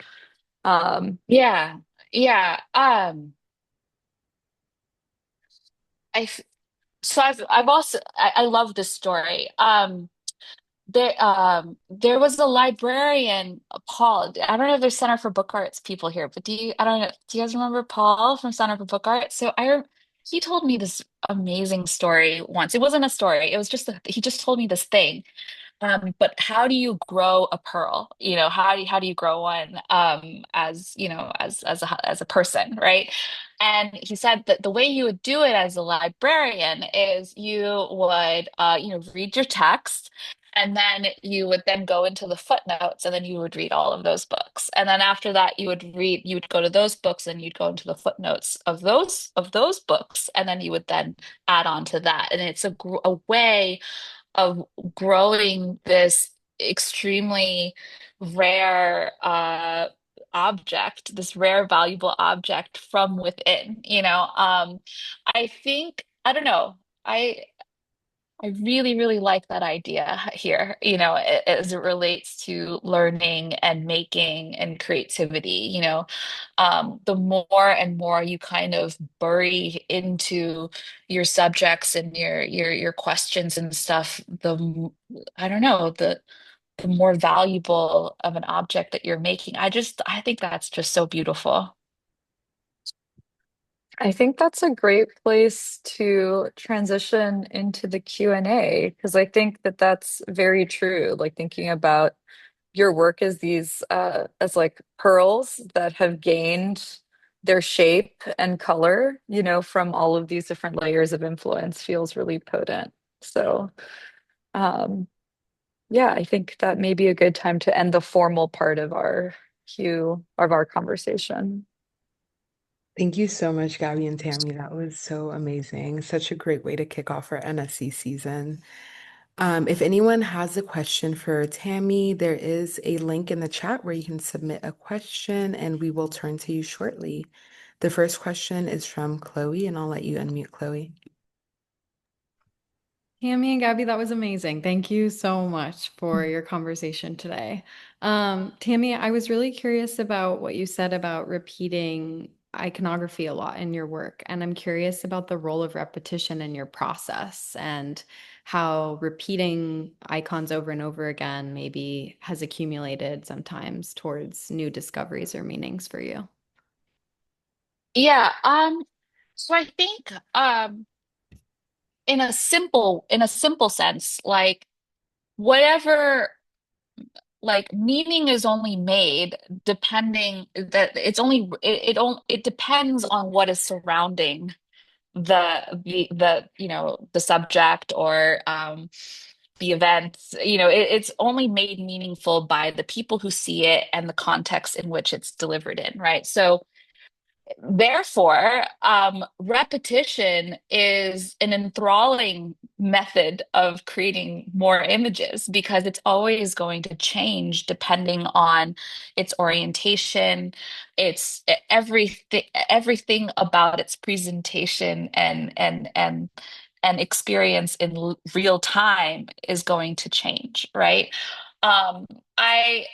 Um, Yeah. Yeah. I f- so I've also I love this story. There was a librarian, Paul. I don't know if there's Center for Book Arts people here, but I don't know, do you guys remember Paul from Center for Book Arts? He told me this amazing story once. It wasn't a story. It was just he just told me this thing. But how do you grow a pearl? How do you grow one as as a person, right? And he said that the way you would do it as a librarian is you would read your text, and then you would then go into the footnotes, and then you would read all of those books. And then after that you would go to those books, and you'd go into the footnotes of those books, and then you would then add on to that. And it's a way of growing this extremely rare object, this rare valuable object from within, I think, I don't know, I really, really like that idea here, as it relates to learning and making and creativity. The more and more you kind of bury into your subjects and your questions and stuff, I don't know, the more valuable of an object that you're making. I think that's just so beautiful. I think that's a great place to transition into the Q&A because I think that that's very true. Like thinking about your work as these as like pearls that have gained their shape and color, from all of these different layers of influence feels really potent. So, um, yeah, I think that may be a good time to end the formal part of our conversation. Thank you so much, Gabby and Tammy. That was so amazing. Such a great way to kick off our NSE season. If anyone has a question for Tammy, there is a link in the chat where you can submit a question and we will turn to you shortly. The first question is from Chloe, and I'll let you unmute Chloe. Tammy and Gabby, that was amazing. Thank you so much for your conversation today. Tammy, I was really curious about what you said about repeating iconography a lot in your work, and I'm curious about the role of repetition in your process and how repeating icons over and over again maybe has accumulated sometimes towards new discoveries or meanings for you. Yeah, so I think in a simple sense, like whatever, like meaning is only made depending that it's only it depends on what is surrounding the subject or the events. It's only made meaningful by the people who see it and the context in which it's delivered in, right? So Therefore, repetition is an enthralling method of creating more images because it's always going to change depending on its orientation, its everything about its presentation and experience in real time is going to change, right? Um, I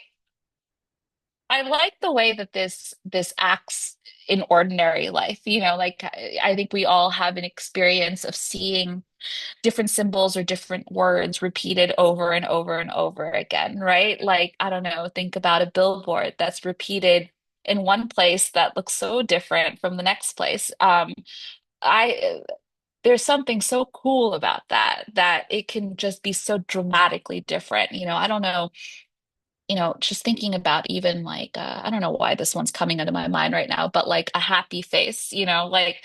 I like the way that this acts in ordinary life. Like I think we all have an experience of seeing different symbols or different words repeated over and over and over again, right? Like, I don't know, think about a billboard that's repeated in one place that looks so different from the next place. I There's something so cool about that it can just be so dramatically different. I don't know, just thinking about even like I don't know why this one's coming into my mind right now, but like a happy face, like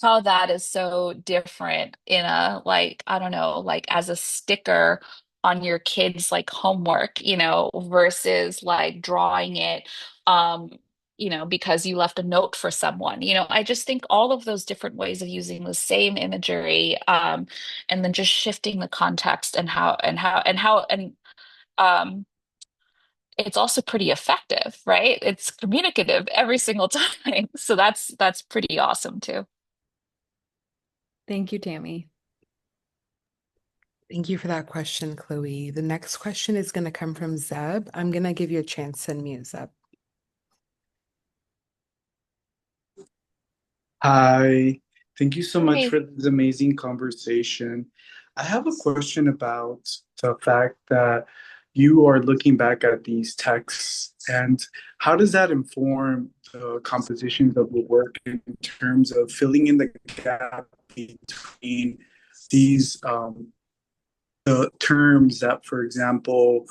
how that is so different in a like I don't know, like as a sticker on your kids' like homework, versus like drawing it because you left a note for someone. I just think all of those different ways of using the same imagery and then just shifting the context and um it's also pretty effective, right? It's communicative every single time. So that's pretty awesome too. Thank you, Tammy. Thank you for that question, Chloe. The next question is going to come from Zeb. I'm going to give you a chance to unmute, Zeb. Hi, thank you so much Hi. for this amazing conversation. I have a question about the fact that you are looking back at these texts, and how does that inform the compositions of the work in terms of filling in the gap between these the terms that, for example,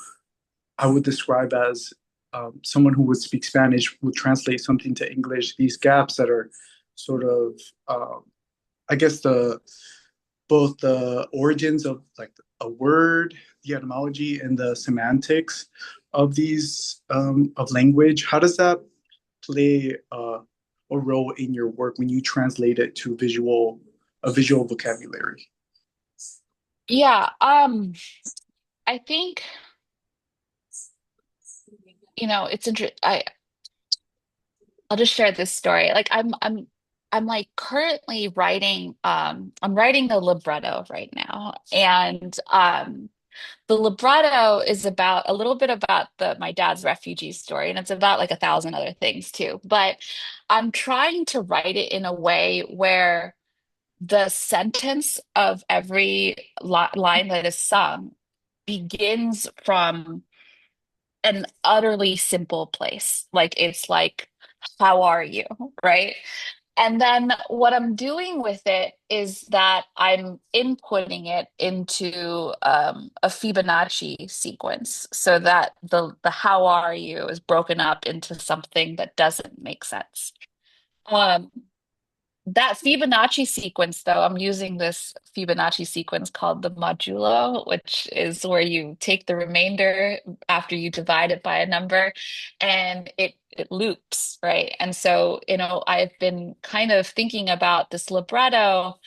I would describe as someone who would speak Spanish would translate something to English, these gaps that are sort of I guess the both the origins of like a word, the etymology, and the semantics of these of language. How does that play a role in your work when you translate it to a visual vocabulary? Yeah, I think, it's interesting. I'll just share this story. Like I'm like currently writing I'm writing a libretto right now. And the libretto is about a little bit about the my dad's refugee story, and it's about like a thousand other things too. But I'm trying to write it in a way where the sentence of every line that is sung begins from an utterly simple place. Like it's like, how are you? Right? And then what I'm doing with it is that I'm inputting it into a Fibonacci sequence so that the how are you is broken up into something that doesn't make sense. Um, that Fibonacci sequence, though, I'm using this Fibonacci sequence called the modulo, which is where you take the remainder after you divide it by a number, and it loops, right? And so, I've been kind of thinking about this libretto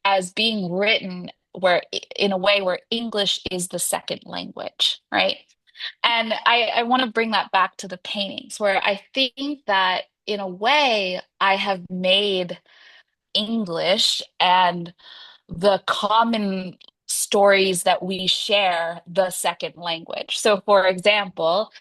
as being written where in a way where English is the second language, right? And I want to bring that back to the paintings, where I think that in a way I have made English and the common stories that we share the second language. So, for example,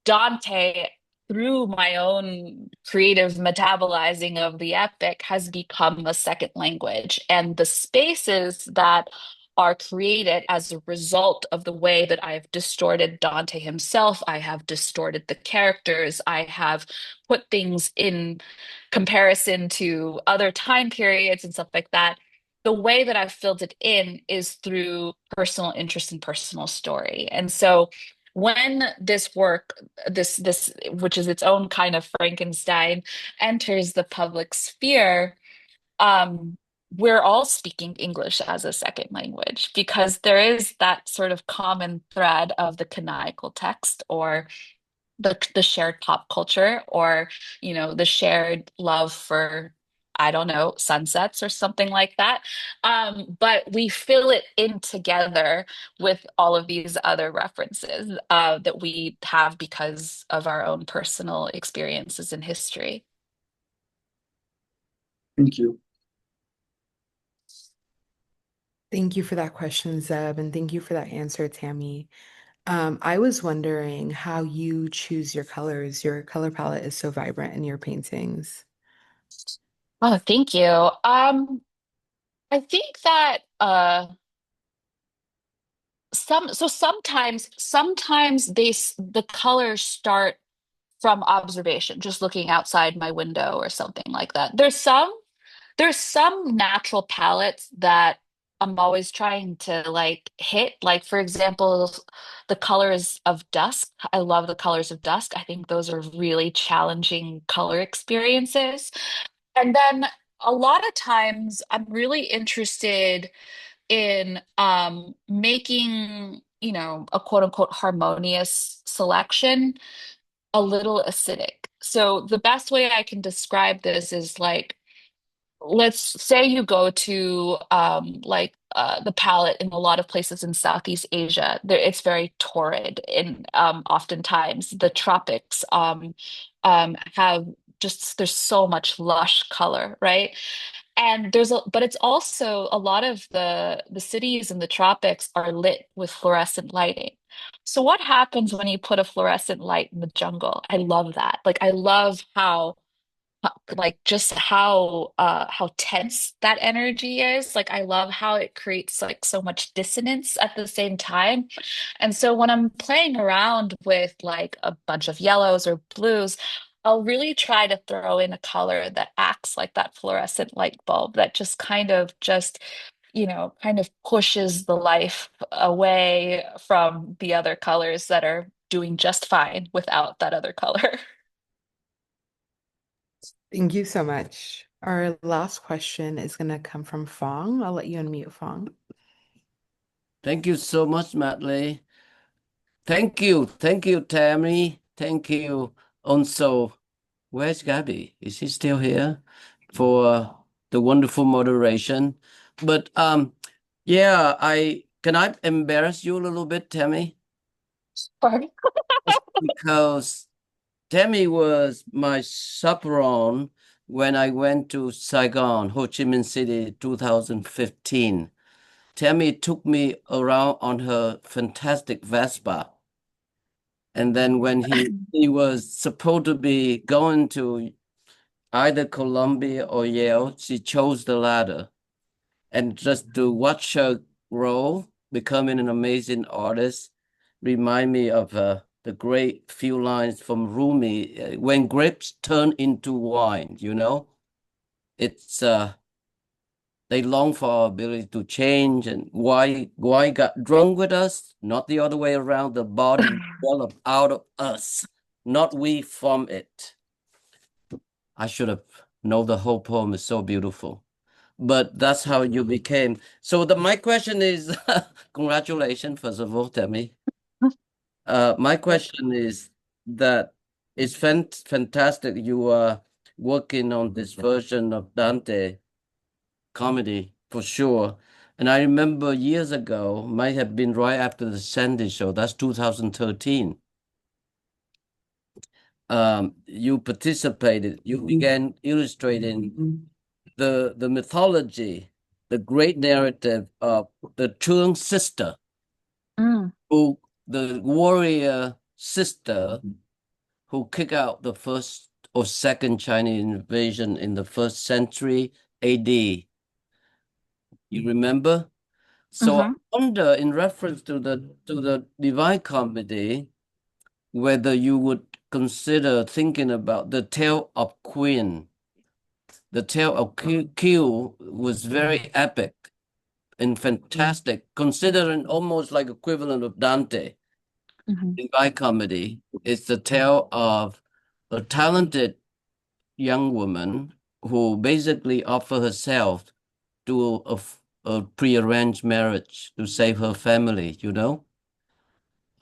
Dante, through my own creative metabolizing of the epic, has become a second language. And the spaces that are created as a result of the way that I've distorted Dante himself, I have distorted the characters, I have put things in comparison to other time periods and stuff like that. The way that I've filled it in is through personal interest and personal story. And so when this work, this which is its own kind of Frankenstein, enters the public sphere, um, we're all speaking English as a second language because there is that sort of common thread of the canonical text or the shared pop culture, or the shared love for, I don't know, sunsets or something like that. But we fill it in together with all of these other references that we have because of our own personal experiences in history. Thank you. Thank you for that question, Zeb, and thank you for that answer, Tammy. I was wondering how you choose your colors. Your color palette is so vibrant in your paintings. Oh, thank you. I think that sometimes the colors start from observation, just looking outside my window or something like that. There's some natural palettes that I'm always trying to like hit. Like for example, the colors of dusk. I love the colors of dusk. I think those are really challenging color experiences. And then a lot of times I'm really interested in making, a quote unquote harmonious selection a little acidic. So the best way I can describe this is like, let's say you go to the palette in a lot of places in Southeast Asia. There, it's very torrid, and oftentimes the tropics have just there's so much lush color, right? And but it's also a lot of the cities in the tropics are lit with fluorescent lighting. So what happens when you put a fluorescent light in the jungle? I love that. Like I love like just how tense that energy is. Like I love how it creates like so much dissonance at the same time. And so when I'm playing around with like a bunch of yellows or blues, I'll really try to throw in a color that acts like that fluorescent light bulb that just kind of pushes the life away from the other colors that are doing just fine without that other color. Thank you so much. Our last question is going to come from Fong. I'll let you unmute, Fong. Thank you so much, Matley. Thank you. Thank you, Tammy. Thank you. Also, where's Gabby? Is she still here for the wonderful moderation? But yeah, I embarrass you a little bit, Tammy? Pardon? Because Tammy was my chaperone when I went to Saigon, Ho Chi Minh City, 2015. Tammy took me around on her fantastic Vespa. And then when he was supposed to be going to either Columbia or Yale, she chose the latter. And just to watch her grow, becoming an amazing artist, remind me of the great few lines from Rumi, when grapes turn into wine, it's they long for our ability to change, and why got drunk with us, not the other way around. The body developed out of us, not we from it. I should have known the whole poem is so beautiful. But that's how you became. So my question is, congratulations, first of all, Tammy. My question is that it's fantastic you are working on this version of Dante comedy for sure. And I remember years ago, might have been right after the Sandy show, that's 2013. You participated, you began illustrating the mythology, the great narrative of the Chung sister, Mm, who the warrior sister who kicked out the first or second Chinese invasion in the first century AD. You remember? So I mhm. wonder, in reference to the Divine Comedy, whether you would consider thinking about the tale of Queen. The tale of Q was very epic and fantastic, considering almost like equivalent of Dante. Mhm. Divine Comedy is the tale of a talented young woman who basically offer herself to a prearranged marriage to save her family,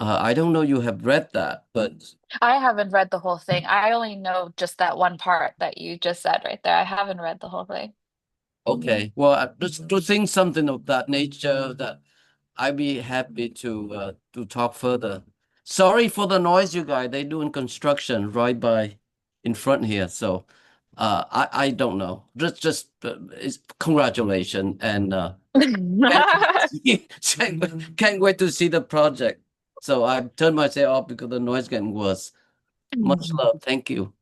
I don't know you have read that, but I haven't read the whole thing. I only know just that one part that you just said right there. I haven't read the whole thing. okay. Well, just to think something of that nature that I'd be happy to talk further. Sorry for the noise, you guys. They doing construction right by in front here, so I don't know. It's congratulations and can't can't wait to see the project. So I turned myself off because the noise getting worse. Much love. Thank you.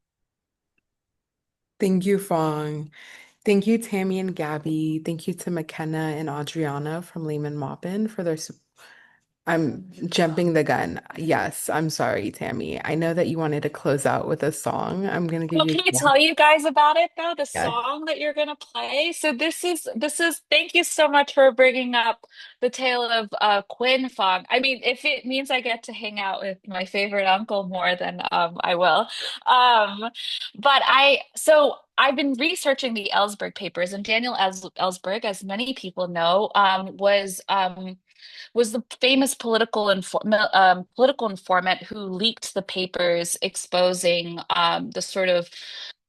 Thank you, Fong. Thank you, Tammy and Gabby. Thank you to McKenna and Adriana from Lehman Maupin for their support. I'm jumping the gun. Yes, I'm sorry, Tammy. I know that you wanted to close out with a song. I'm gonna give Well, you can I one. tell you guys about it though? The Yes. song that you're gonna play. So this is thank you so much for bringing up the tale of Quinn Fong. I mean, if it means I get to hang out with my favorite uncle more, then I will. Um, but I've been researching the Ellsberg papers, and Daniel Ellsberg, as many people know, was the famous political informant who leaked the papers exposing the sort of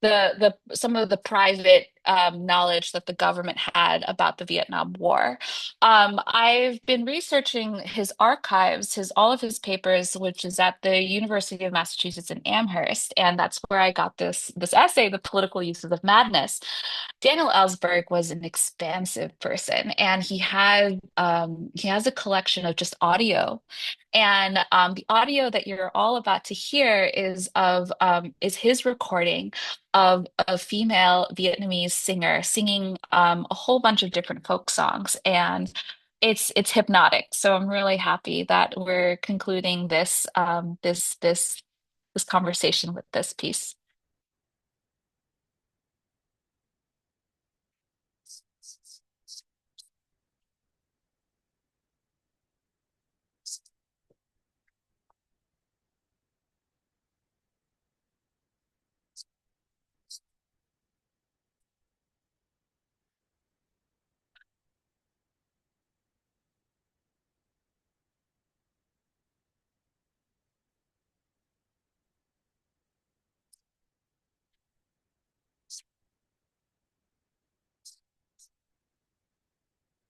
the some of the private knowledge that the government had about the Vietnam War. I've been researching his archives, his all of his papers, which is at the University of Massachusetts in Amherst, and that's where I got this essay, "The Political Uses of Madness." Daniel Ellsberg was an expansive person, and he has a collection of just audio. And the audio that you're all about to hear is his recording of a female Vietnamese singer singing a whole bunch of different folk songs, and it's hypnotic. So I'm really happy that we're concluding this conversation with this piece.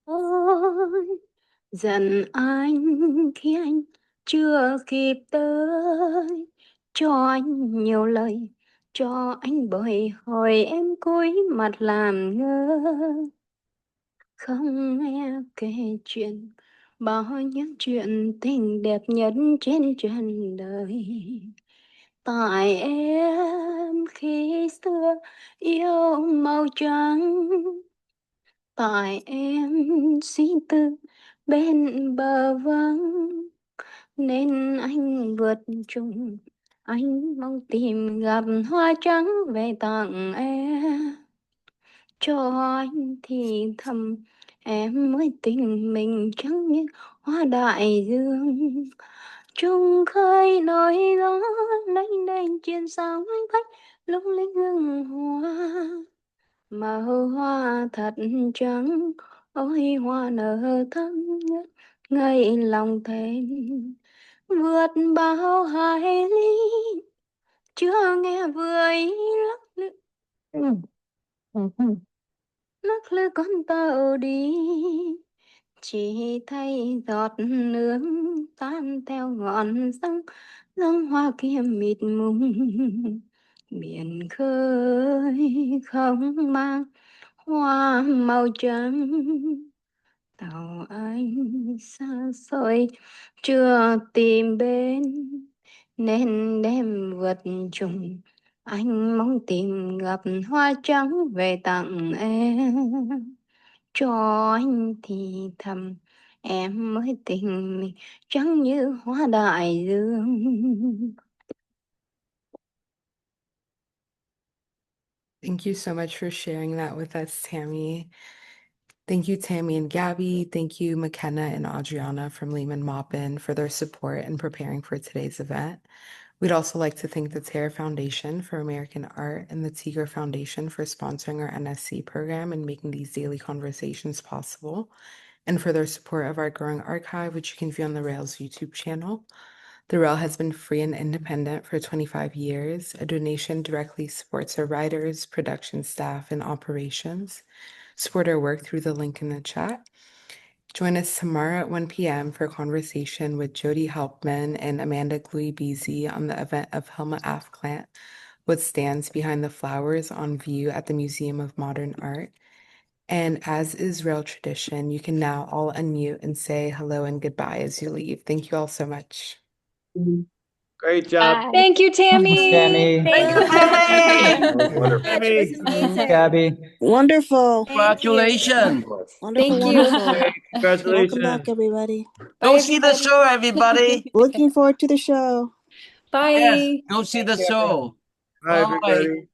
Ôi, giận anh khi anh chưa kịp tới, cho anh nhiều lời, cho anh bồi hồi em cúi mặt làm ngơ, không nghe kể chuyện bao những chuyện tình đẹp nhất trên trần đời. Tại em khi xưa yêu màu trắng, tại em suy tư bên bờ vắng, nên anh vượt trùng, anh mong tìm gặp hoa trắng về tặng em. Cho anh thì thầm em mới tình mình chẳng như hoa đại dương, trung khơi nổi gió lênh đênh trên sóng khách lung linh hương hoa, màu hoa thật trắng, ôi hoa nở thắm ngất ngây lòng thêm, vượt bao hải lý chưa nghe vơi lắc lư, lắc lư con tàu đi, chỉ thấy giọt nước tan theo ngọn sông, dòng hoa kia mịt mùng, biển khơi không mang hoa màu trắng, tàu anh xa xôi chưa tìm bên, nên đêm vượt trùng anh mong tìm gặp hoa trắng về tặng em. Cho anh thì thầm em mới tình mình trắng như hoa đại dương. Thank you so much for sharing that with us, Tammy. Thank you, Tammy and Gabby. Thank you, McKenna and Adriana from Lehman Maupin for their support in preparing for today's event. We'd also like to thank the Terra Foundation for American Art and the Tiger Foundation for sponsoring our NSC program and making these daily conversations possible. and for their support of our growing archive, which you can view on the Rails YouTube channel. The Rail has been free and independent for 25 years. A donation directly supports our writers, production staff, and operations. Support our work through the link in the chat. Join us tomorrow at 1 p.m. for a conversation with Jody Helpman and Amanda Gluey-Beasy on the event of Hilma Afklant, what stands behind the flowers on view at the Museum of Modern Art. And as is Rail tradition, you can now all unmute and say hello and goodbye as you leave. Thank you all so much. Great job. Bye. Thank you, Tammy. Tammy. Thank you, Tammy. Tammy. Wonderful. That was amazing. Gabby. Wonderful. Thank you. Congratulations. Wonderful, Thank you. wonderful. Hey, Welcome back, congratulations. everybody. Go Bye, see the everybody. show, everybody. Looking forward to the show. Yes, Bye. go see the show. Bye, Bye. everybody.